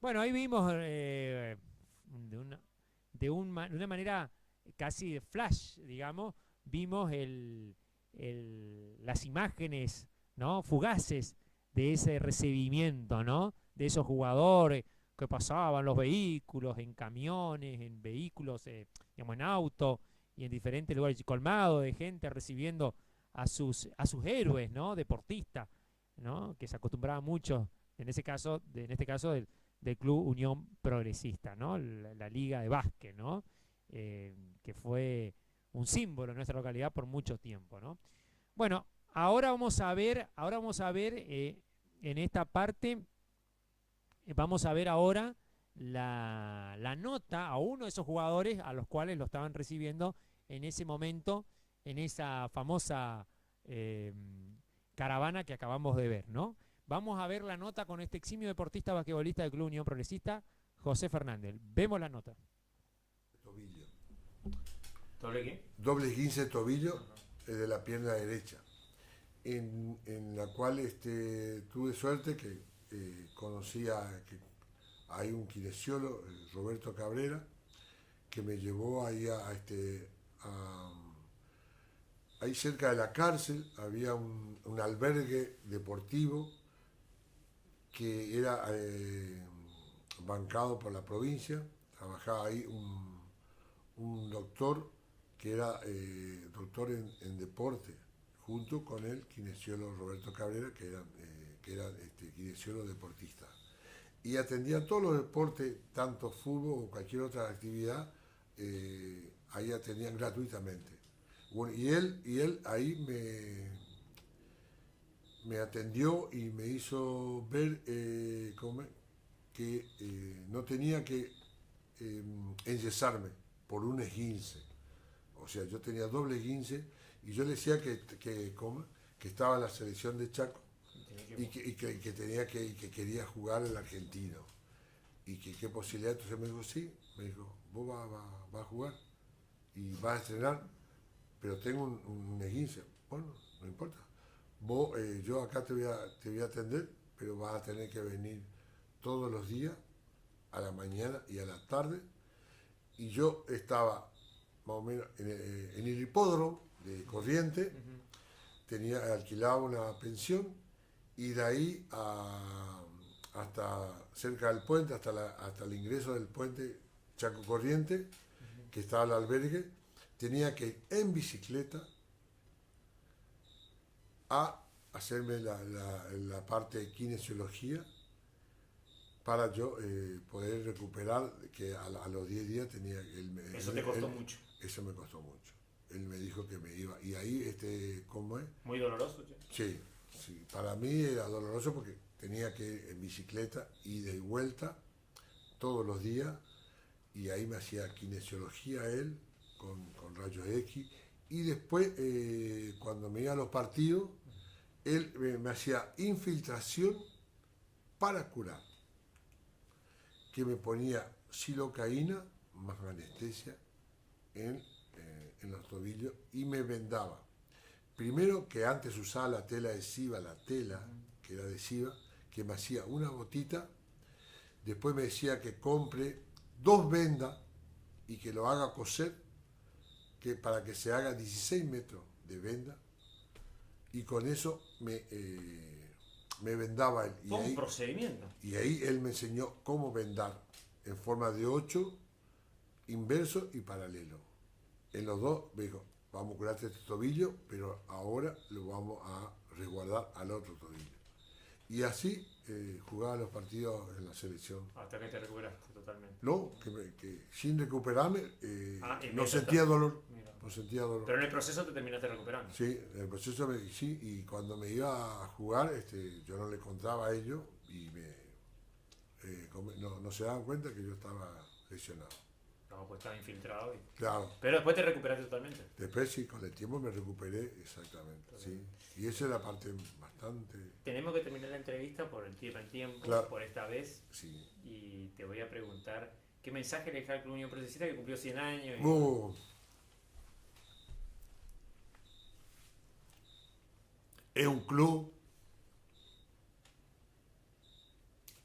Bueno, ahí vimos de una manera casi de flash, digamos, vimos las imágenes, ¿no?, fugaces de ese recibimiento, ¿no?, de esos jugadores que pasaban los vehículos, en camiones, en vehículos, digamos, en auto y en diferentes lugares, colmado de gente recibiendo a sus héroes, ¿no?, deportistas, ¿no?, que se acostumbraba mucho, en este caso del Club Unión Progresista, ¿no?, la liga de básquet, ¿no?, que fue un símbolo en nuestra localidad por mucho tiempo, ¿no? Bueno, ahora vamos a ver en esta parte, vamos a ver ahora la nota a uno de esos jugadores a los cuales lo estaban recibiendo en ese momento, en esa famosa caravana que acabamos de ver, ¿no? Vamos a ver la nota con este eximio deportista basquetbolista del Club Unión Progresista, José Fernández. Vemos la nota. Tobillo. ¿Doble qué? Doble 15 tobillo de la pierna derecha. En la cual tuve suerte que que hay un kinesiólogo, Roberto Cabrera, que me llevó ahí ahí cerca de la cárcel había un albergue deportivo que era bancado por la provincia. Trabajaba ahí un doctor que era doctor en deporte, junto con el kinesiólogo Roberto Cabrera, que era kinesiólogo deportista. Y atendía todos los deportes, tanto fútbol o cualquier otra actividad, ahí atendían gratuitamente. Bueno, y él ahí me atendió y me hizo ver que no tenía que enyesarme por un esguince. O sea, yo tenía doble esguince y yo le decía que estaba en la selección de Chaco y que quería jugar el argentino. Y que qué posibilidad. Entonces me dijo, sí, me dijo, vos vas a jugar y vas a estrenar, pero tengo un esguince. Bueno, no importa. Vos, yo acá te voy a atender, pero vas a tener que venir todos los días, a la mañana y a la tarde. Y yo estaba más o menos en el hipódromo de Corrientes, alquilaba una pensión, y de ahí hasta cerca del puente, hasta el ingreso del puente Chaco Corrientes, que estaba el albergue, tenía que ir en bicicleta a hacerme la parte de kinesiología para yo poder recuperar, que a los 10 días tenía... Eso te costó mucho. Eso me costó mucho. Él me dijo que me iba. Y ahí, ¿cómo es? ¿Muy doloroso? Sí, sí. Para mí era doloroso porque tenía que ir en bicicleta, ida y vuelta, todos los días, y ahí me hacía kinesiología él, con rayos X, y después, cuando me iba a los partidos, él me hacía infiltración para curar, que me ponía silocaína más anestesia en los tobillos y me vendaba. Primero, que antes usaba la tela adhesiva, la tela que era adhesiva, que me hacía una gotita, después me decía que compre 2 vendas y que lo haga coser, que para que se haga 16 metros de venda, y con eso me vendaba él. Fue un procedimiento. Y ahí él me enseñó cómo vendar en forma de 8, inverso y paralelo. En los dos me dijo, vamos a curarte este tobillo, pero ahora lo vamos a resguardar al otro tobillo. Y así jugaba los partidos en la selección. Hasta que te recuperaste totalmente. No, que sin recuperarme no inmediatamente. sentía dolor. Mira. No sentía dolor. Pero en el proceso te terminaste recuperando. Sí, en el proceso sí, y cuando me iba a jugar, yo no le contaba a ellos y no se daban cuenta que yo estaba lesionado. No, pues estaba infiltrado. Claro. Pero después te recuperaste totalmente. Después sí, con el tiempo me recuperé, exactamente. Sí. Y esa es la parte bastante... Tenemos que terminar la entrevista por el tiempo, Claro. por esta vez. Sí. Y te voy a preguntar, ¿qué mensaje le deja al Club Unión Progresista que cumplió 100 años? Es un club...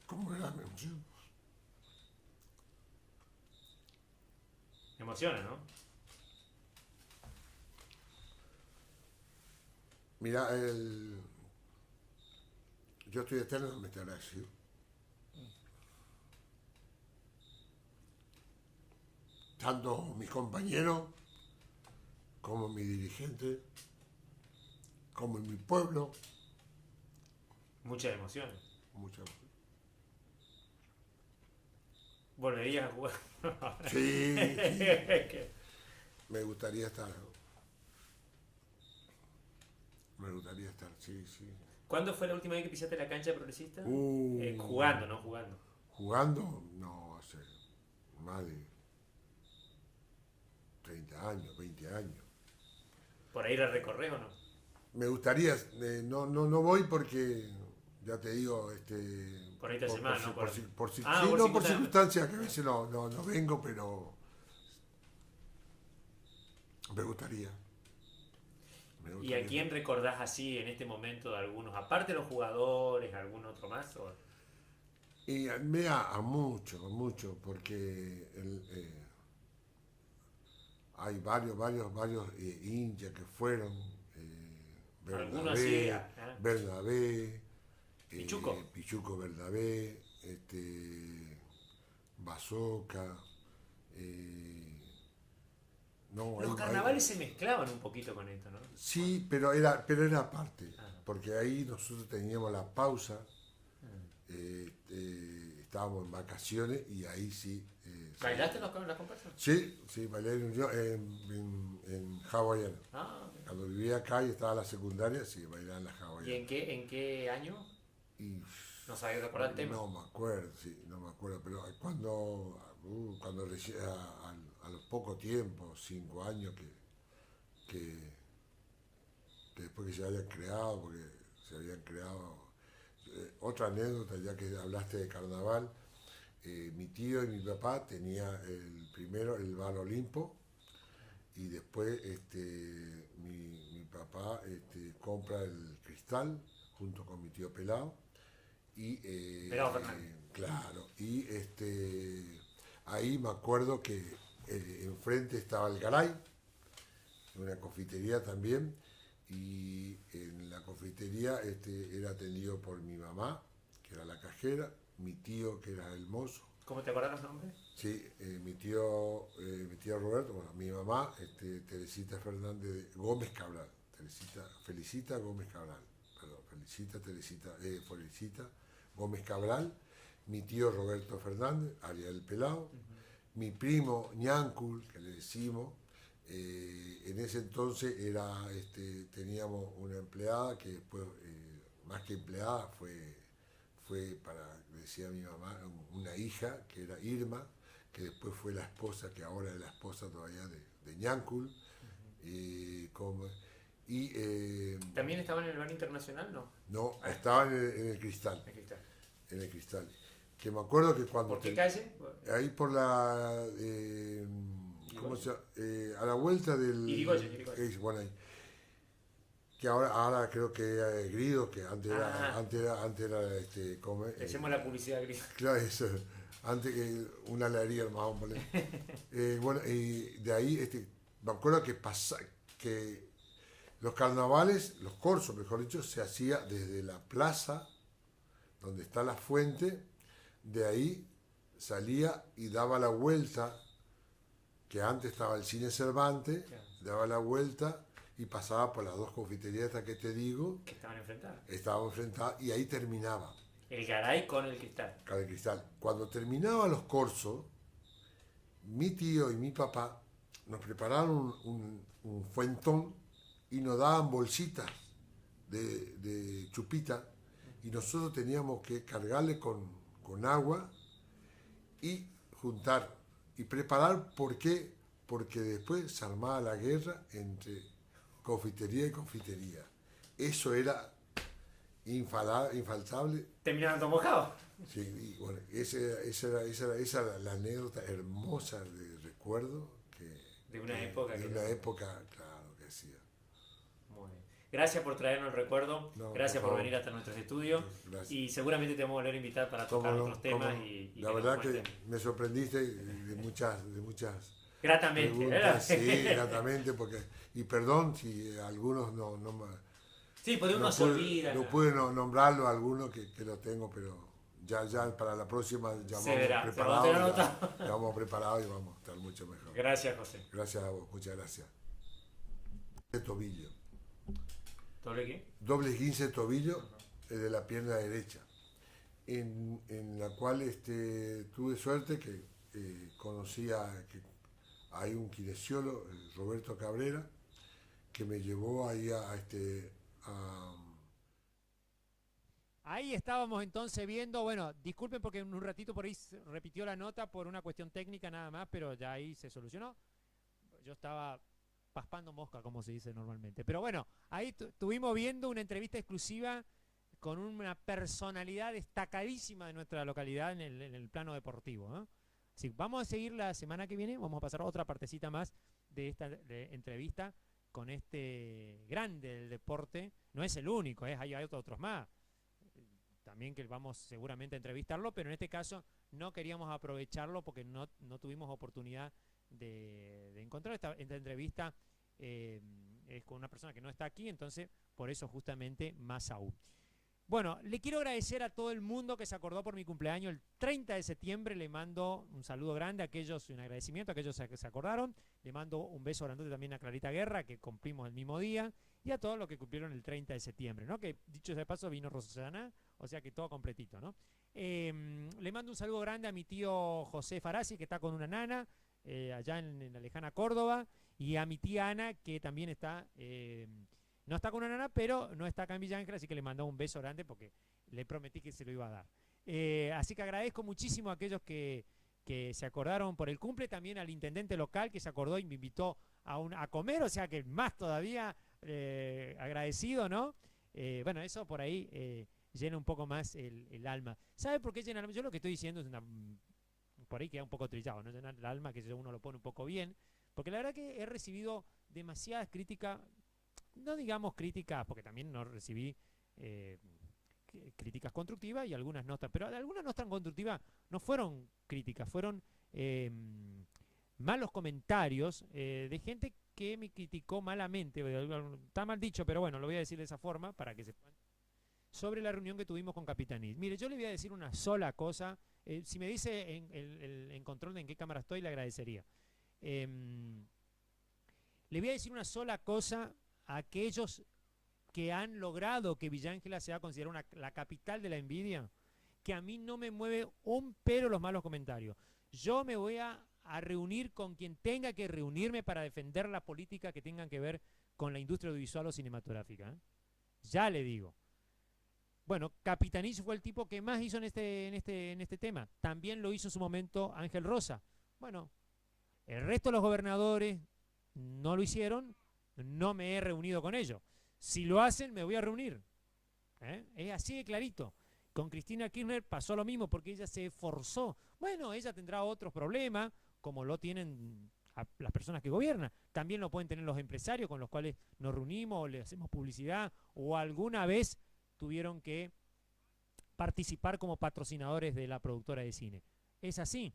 ¿Cómo era? Me emociono. Me emociona, ¿no? Mira, yo estoy eternamente agradecido. Tanto mis compañeros, como mi dirigente, como en mi pueblo. Muchas emociones. Muchas. ¿Volverías a jugar? Sí, me gustaría estar. Me gustaría estar, sí. ¿Cuándo fue la última vez que pisaste la cancha progresista? Jugando, ¿no? Jugando. Jugando, no, hace más de 30 años, 20 años. ¿Por ahí la recorres o no? Me gustaría, no voy porque, ya te digo, por ahí te hace mal, ¿no? Por circunstancias. circunstancias que a veces no vengo, pero me gustaría. ¿Y a quién recordás así en este momento de algunos? Aparte de los jugadores, ¿algún otro más? ¿O? Y a mucho, porque hay varios hinchas que fueron, Bernabé, Pichuco Bernabé, Basoca. Los carnavales se mezclaban un poquito con esto, ¿no? Sí, pero era aparte, porque ahí nosotros teníamos la pausa, estábamos en vacaciones y ahí sí. ¿Bailaste en las comparsas? Sí, bailé en hawaiana. Cuando vivía acá y estaba en la secundaria, sí, bailaba en la hawaiana. ¿Y en qué año? ¿No sabes recordar el tema? No me acuerdo, pero cuando a los pocos tiempos, 5 años que después que se habían creado, otra anécdota, ya que hablaste de carnaval, mi tío y mi papá tenían el bar Olimpo, y después mi papá compra el Cristal junto con mi tío Pelao, y Pelao Fernández. claro, y ahí me acuerdo que enfrente estaba el Garay, una confitería también, y en la confitería era atendido por mi mamá, que era la cajera, mi tío, que era el mozo. ¿Cómo te acuerdas los nombres? Sí, mi tío Roberto, bueno, mi mamá, Teresita Fernández Gómez Cabral, Felicita Gómez Cabral, Felicita Gómez Cabral, mi tío Roberto Fernández, alias El Pelao, mi primo Ñancul, que le decimos. En ese entonces teníamos una empleada que después, más que empleada, fue para, decía mi mamá, una hija, que era Irma, que después fue la esposa, que ahora es la esposa todavía de Ñancul. ¿También estaba en el bar internacional? No. No, estaba en el Cristal. Aquí está. En el Cristal. Que me acuerdo que cuando... ¿Por qué calle? Ahí por la... ¿cómo se llama? A la vuelta del... Irigoyen. Bueno, ahí. Que ahora creo que es Grido, que antes era ¿cómo es? Le hacemos la publicidad Grido. Claro, eso. Antes que una heladería más o menos. Bueno, y de ahí me acuerdo que los carnavales, los corsos mejor dicho, se hacía desde la plaza donde está la fuente, de ahí salía y daba la vuelta, que antes estaba el cine Cervantes, Claro. daba la vuelta y pasaba por las dos confiterías estas que te digo, Que estaban enfrentadas. estaban enfrentadas y ahí terminaba. El Garay con el Cristal. Cada Cristal. Cuando terminaba los corsos, mi tío y mi papá nos prepararon un fuentón y nos daban bolsitas de chupita y nosotros teníamos que cargarle con agua y juntar y preparar. ¿Por qué? Porque después se armaba la guerra entre confitería y confitería. Eso era infaltable. Terminaron todos mojados. Sí, y bueno, esa era la anécdota hermosa de recuerdo De una época de que- una época, claro, que hacía. Muy bien. Gracias por traernos el recuerdo. No, Gracias por por favor. venir hasta nuestros estudios. Gracias. Y seguramente te vamos a volver a invitar para ¿Cómo tocar no? otros temas. ¿Cómo no? Y La que nos verdad que cuenten. me sorprendiste de muchas Gratamente, ¿verdad? preguntas. Sí, gratamente, porque, y perdón si algunos no Sí, porque uno no se pude, olvida. no pude nombrarlo a algunos que lo tengo, pero ya para la próxima ya Se vamos verá, se va a preparados, tener ya, anotado. ya vamos preparados y vamos a estar mucho mejor. Gracias, José. Gracias a vos, muchas gracias. De tobillo. ¿Doble qué? Doble 15 de tobillo de la pierna derecha, en la cual tuve suerte que hay un kinesiólogo, Roberto Cabrera, que me llevó ahí Ahí estábamos entonces viendo, bueno, disculpen porque en un ratito por ahí se repitió la nota por una cuestión técnica nada más, pero ya ahí se solucionó. Yo estaba paspando mosca, como se dice normalmente. Pero bueno, ahí estuvimos viendo una entrevista exclusiva con una personalidad destacadísima de nuestra localidad en el plano deportivo, ¿no? Así, vamos a seguir la semana que viene, vamos a pasar otra partecita más de esta entrevista con este grande del deporte. No es el único, hay otros más. También que vamos seguramente a entrevistarlo, pero en este caso no queríamos aprovecharlo porque no tuvimos oportunidad de encontrar esta entrevista. Es con una persona que no está aquí, entonces por eso justamente más aún. Bueno, le quiero agradecer a todo el mundo que se acordó por mi cumpleaños el 30 de septiembre. Le mando un saludo grande a aquellos, un agradecimiento a aquellos que se acordaron. Le mando un beso grandote también a Clarita Guerra, que cumplimos el mismo día, y a todos los que cumplieron el 30 de septiembre, ¿no? Que dicho sea de paso vino Rosana, o sea que todo completito, ¿no? Le mando un saludo grande a mi tío José Farasi, que está con una nana allá en la lejana Córdoba, y a mi tía Ana, que también está... no está con una nana, pero no está acá en Villa Ángel, así que le mandó un beso grande porque le prometí que se lo iba a dar. Así que agradezco muchísimo a aquellos que se acordaron por el cumple, también al intendente local que se acordó y me invitó a comer, o sea que más todavía agradecido, ¿no? Bueno, eso por ahí llena un poco más el alma. ¿Sabe por qué llena el alma? Yo lo que estoy diciendo es por ahí queda un poco trillado, ¿no? Llenar el alma, que uno lo pone un poco bien, porque la verdad que he recibido demasiadas críticas. No digamos críticas, porque también no recibí críticas constructivas y algunas no tan, pero algunas no tan constructivas no fueron críticas, fueron malos comentarios de gente que me criticó malamente, está mal dicho, pero bueno, lo voy a decir de esa forma para que sepan, sobre la reunión que tuvimos con Capitaní. Mire, yo le voy a decir una sola cosa, si me dice en control de en qué cámara estoy, le agradecería. Le voy a decir una sola cosa a aquellos que han logrado que Villa Ángela sea considerada la capital de la envidia, que a mí no me mueve un pero los malos comentarios. Yo me voy a reunir con quien tenga que reunirme para defender la política que tengan que ver con la industria audiovisual o cinematográfica, ¿eh? Ya le digo. Bueno, Capitanich fue el tipo que más hizo en este tema. También lo hizo en su momento Ángel Rosa. Bueno, el resto de los gobernadores no lo hicieron, no me he reunido con ellos. Si lo hacen, me voy a reunir. Es así de clarito. Con Cristina Kirchner pasó lo mismo porque ella se esforzó. Bueno, ella tendrá otros problemas, como lo tienen las personas que gobiernan. También lo pueden tener los empresarios con los cuales nos reunimos o le hacemos publicidad, o alguna vez tuvieron que participar como patrocinadores de la productora de cine. Es así.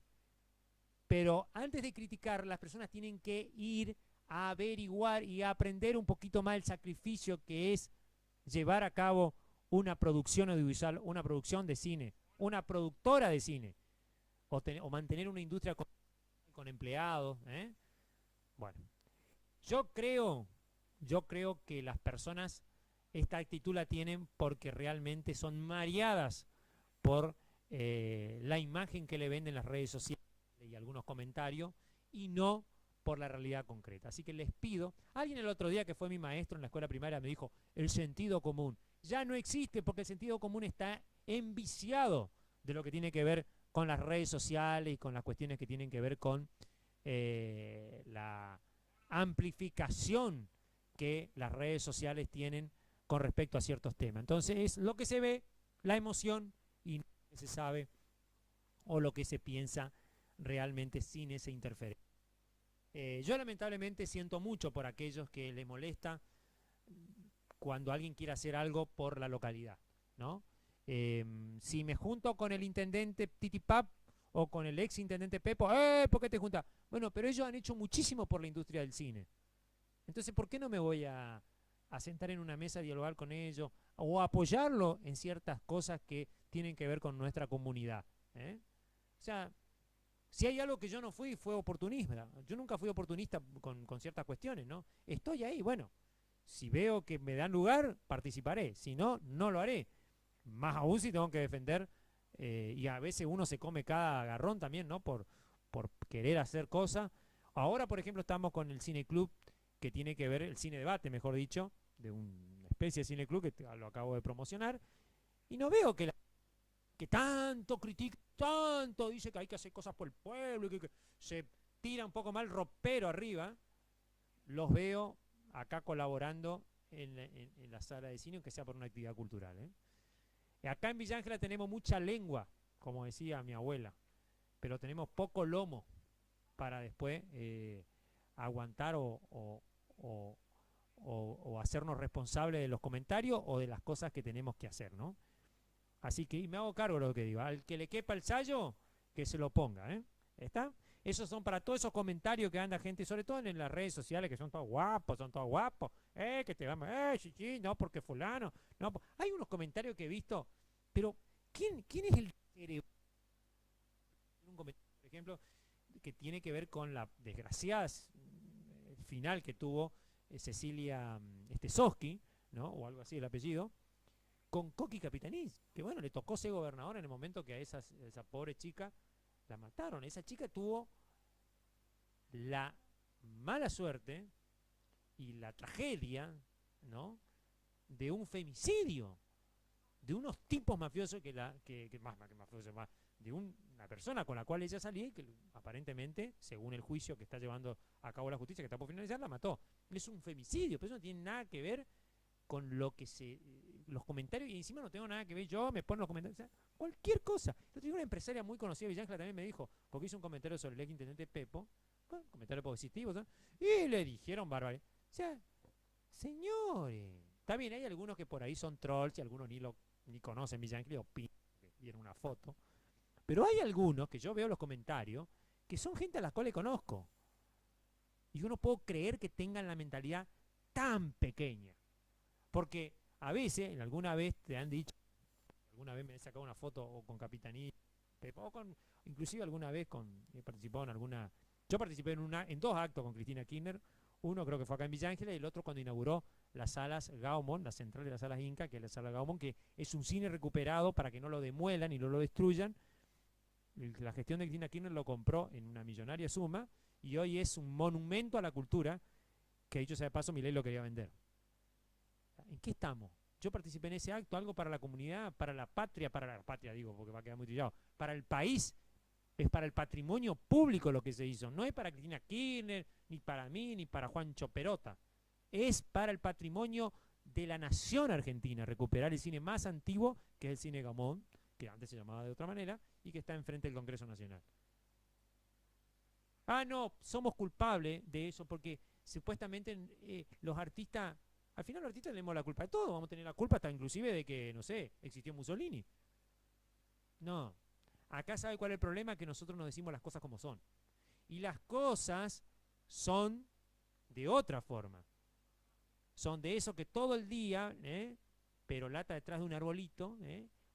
Pero antes de criticar, las personas tienen que ir a averiguar y a aprender un poquito más el sacrificio que es llevar a cabo una producción audiovisual, una producción de cine, una productora de cine, o mantener una industria con empleados. Bueno, yo creo que las personas esta actitud la tienen porque realmente son mareadas por la imagen que le venden las redes sociales y algunos comentarios, y no por la realidad concreta. Así que les pido, alguien el otro día que fue mi maestro en la escuela primaria me dijo, el sentido común ya no existe porque el sentido común está enviciado de lo que tiene que ver con las redes sociales y con las cuestiones que tienen que ver con la amplificación que las redes sociales tienen con respecto a ciertos temas. Entonces es lo que se ve, la emoción, y no lo que se sabe o lo que se piensa realmente sin esa interferencia. Yo lamentablemente siento mucho por aquellos que les molesta cuando alguien quiere hacer algo por la localidad, ¿no? Si me junto con el intendente Titipap o con el ex intendente Pepo, ¿por qué te juntas? Bueno, pero ellos han hecho muchísimo por la industria del cine. Entonces, ¿por qué no me voy a sentar en una mesa a dialogar con ellos o a apoyarlo en ciertas cosas que tienen que ver con nuestra comunidad? O sea, si hay algo que yo no fui, fue oportunista. Yo nunca fui oportunista con ciertas cuestiones, ¿no? Estoy ahí, bueno, si veo que me dan lugar, participaré. Si no, no lo haré. Más aún si tengo que defender, y a veces uno se come cada agarrón también, ¿no? Por querer hacer cosas. Ahora, por ejemplo, estamos con el Cine Club, que tiene que ver, el cine debate, mejor dicho, de una especie de cine club que lo acabo de promocionar, y no veo que tanto critica, tanto dice que hay que hacer cosas por el pueblo, y que se tira un poco mal ropero arriba. Los veo acá colaborando en la sala de cine, aunque sea por una actividad cultural. Acá en Villa Ángela tenemos mucha lengua, como decía mi abuela, pero tenemos poco lomo para después aguantar o hacernos responsables de los comentarios o de las cosas que tenemos que hacer, ¿no? Así que me hago cargo de lo que digo. Al que le quepa el sayo, que se lo ponga, ¿está? Esos son para todos esos comentarios que anda gente, sobre todo en las redes sociales, que son todos guapos, que te vamos, sí, no, porque fulano, no. Hay unos comentarios que he visto, pero ¿quién es el cerebro? Un comentario, por ejemplo, que tiene que ver con la desgraciada final que tuvo Cecilia Soski, ¿no? O algo así el apellido, con Coqui Capitanís, que bueno, le tocó ser gobernador en el momento que a esa pobre chica la mataron. Esa chica tuvo la mala suerte y la tragedia, ¿no? De un femicidio, de unos tipos mafiosos de una persona con la cual ella salía y que aparentemente, según el juicio que está llevando a cabo la justicia, que está por finalizar, la mató. Es un femicidio, pero eso no tiene nada que ver con lo que los comentarios, y encima no tengo nada que ver, yo me pongo los comentarios, o sea, cualquier cosa. Yo tengo una empresaria muy conocida de Villa Ángela también me dijo, porque hizo un comentario sobre el ex intendente Pepo, bueno, comentario positivo, ¿no? Y le dijeron barbaridad. O sea, señores, está bien, hay algunos que por ahí son trolls y algunos ni conocen Villa Ángela y opinan que vieron una foto, pero hay algunos que yo veo los comentarios que son gente a las cuales conozco, y yo no puedo creer que tengan la mentalidad tan pequeña. Porque a veces, alguna vez te han dicho, alguna vez me he sacado una foto o con Capitaní, o inclusive alguna vez he participado en alguna, yo participé en 2 actos con Cristina Kirchner, uno creo que fue acá en Villa Ángela y el otro cuando inauguró las salas Gaumont, la central de las salas Inca, que es la sala Gaumont, que es un cine recuperado para que no lo demuelan y no lo destruyan. La gestión de Cristina Kirchner lo compró en una millonaria suma y hoy es un monumento a la cultura que, dicho sea de paso, Milei lo quería vender. ¿En qué estamos? Yo participé en ese acto, algo para la comunidad, para la patria digo, porque va a quedar muy trillado, para el país, Es para el patrimonio público lo que se hizo. No es para Cristina Kirchner, ni para mí, ni para Juancho Perota. Es para el patrimonio de la nación argentina. Recuperar el cine más antiguo, que es el Cine Gaumont, que antes se llamaba de otra manera, y que está enfrente del Congreso Nacional. Ah, no, somos culpables de eso porque supuestamente los artistas, al final los artistas tenemos la culpa de todo. Vamos a tener la culpa hasta inclusive de que, no sé, existió Mussolini. No. Acá sabe cuál es el problema, que nosotros nos decimos las cosas como son. Y las cosas son de otra forma. Son de eso que todo el día, pero lata detrás de un arbolito,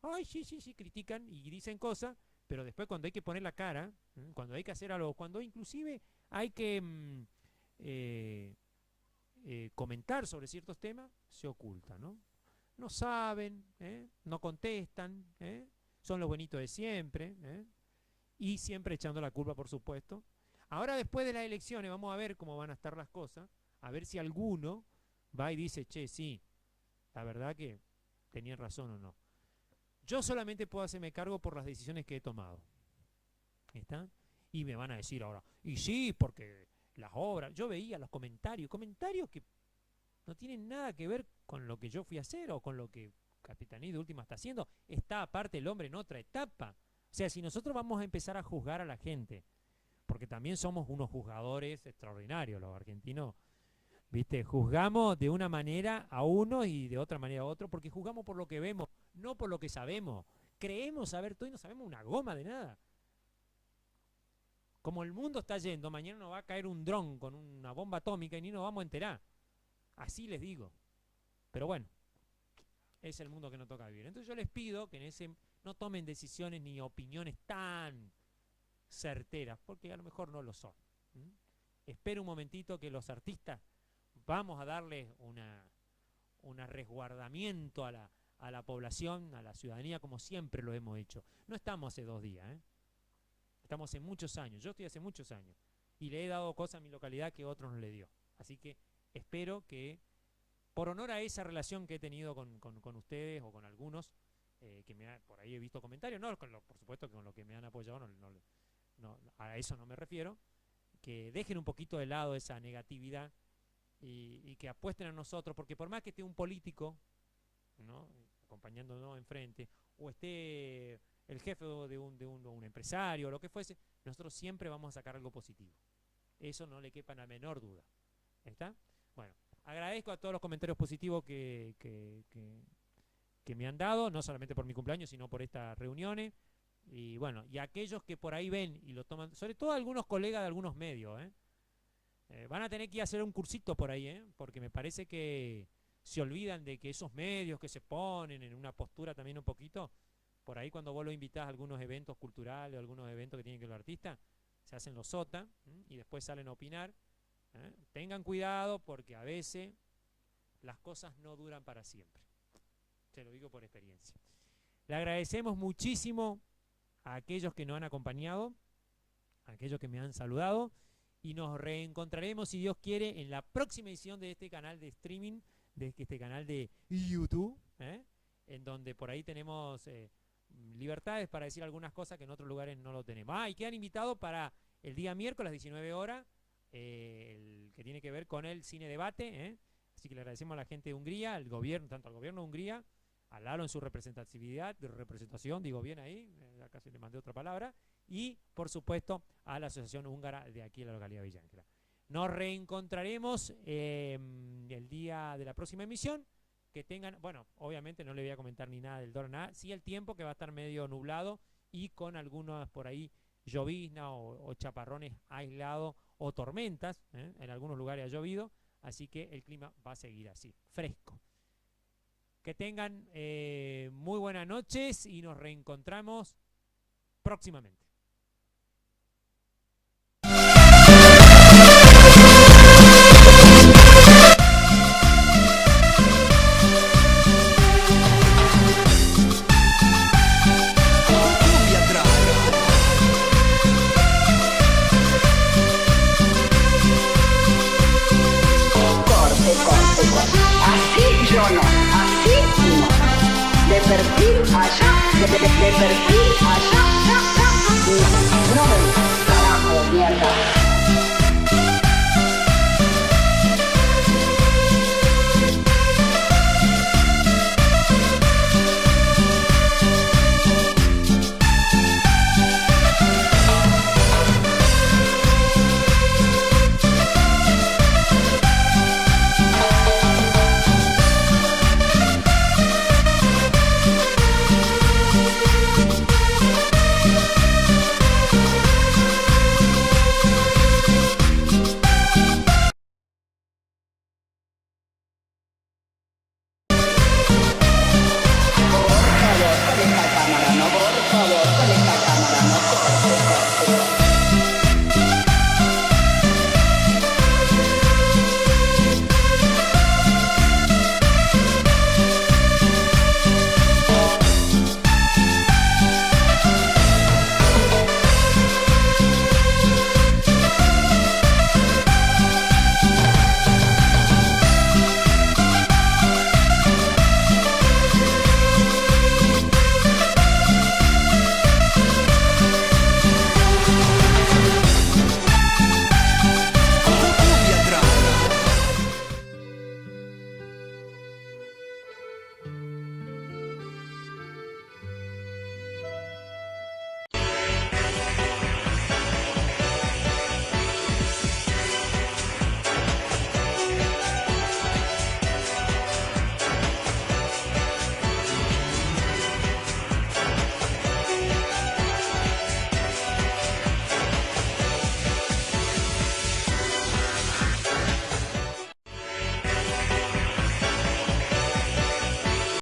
ay, sí, critican y dicen cosas, pero después cuando hay que poner la cara, cuando hay que hacer algo, cuando inclusive hay que comentar sobre ciertos temas, se oculta, ¿no? No saben, no contestan, son los buenitos de siempre, y siempre echando la culpa, por supuesto. Ahora, después de las elecciones, vamos a ver cómo van a estar las cosas, a ver si alguno va y dice, che, sí, la verdad que tenían razón o no. Yo solamente puedo hacerme cargo por las decisiones que he tomado. ¿Está? Y me van a decir ahora, y sí, porque las obras, yo veía los comentarios que no tienen nada que ver con lo que yo fui a hacer o con lo que Capitaní de última está haciendo. Está aparte el hombre en otra etapa. O sea, si nosotros vamos a empezar a juzgar a la gente, porque también somos unos juzgadores extraordinarios los argentinos, ¿viste? Juzgamos de una manera a uno y de otra manera a otro, porque juzgamos por lo que vemos, no por lo que sabemos. Creemos saber todo y no sabemos una goma de nada. Como el mundo está yendo, mañana nos va a caer un dron con una bomba atómica y ni nos vamos a enterar. Así les digo. Pero bueno, es el mundo que nos toca vivir. Entonces yo les pido que en ese no tomen decisiones ni opiniones tan certeras, porque a lo mejor no lo son. Espero un momentito que los artistas vamos a darles un resguardamiento a la población, a la ciudadanía, como siempre lo hemos hecho. No estamos hace 2 días, estamos hace muchos años. Yo estoy hace muchos años y le he dado cosas a mi localidad que otros no le dio. Así que espero que, por honor a esa relación que he tenido con ustedes o con algunos, que por ahí he visto comentarios, no, por supuesto que con lo que me han apoyado, no, a eso no me refiero, que dejen un poquito de lado esa negatividad y que apuesten a nosotros, porque por más que esté un político, ¿no?, acompañándonos enfrente, o esté el jefe de un empresario o lo que fuese, nosotros siempre vamos a sacar algo positivo. Eso no le quepa la menor duda. ¿Está? Bueno, agradezco a todos los comentarios positivos que me han dado, no solamente por mi cumpleaños, sino por estas reuniones. Y bueno, y aquellos que por ahí ven y lo toman, sobre todo algunos colegas de algunos medios, van a tener que ir a hacer un cursito por ahí, porque me parece que se olvidan de que esos medios que se ponen en una postura también un poquito, por ahí cuando vos lo invitás a algunos eventos culturales, algunos eventos que tienen que ver los artistas, se hacen los sota y después salen a opinar. Tengan cuidado porque a veces las cosas no duran para siempre. Se lo digo por experiencia. Le agradecemos muchísimo a aquellos que nos han acompañado, a aquellos que me han saludado, y nos reencontraremos, si Dios quiere, en la próxima edición de este canal de streaming, de este canal de YouTube, en donde por ahí tenemos libertades para decir algunas cosas que en otros lugares no lo tenemos. Y quedan invitados para el día miércoles a las 19 horas, el que tiene que ver con el cine debate, así que le agradecemos a la gente de Hungría, al gobierno, tanto al gobierno de Hungría, a Lalo en su representación, digo bien ahí, casi le mandé otra palabra, y por supuesto a la Asociación Húngara de aquí en la localidad de Villa Ángela. Nos reencontraremos el día de la próxima emisión. Que tengan, bueno, obviamente no le voy a comentar ni nada del dólar, nada, sí el tiempo, que va a estar medio nublado y con algunas por ahí lloviznas o chaparrones aislados o tormentas, en algunos lugares ha llovido, así que el clima va a seguir así, fresco. Que tengan muy buenas noches y nos reencontramos próximamente. Así yo no, así no. De perfil allá, de perfil allá, no.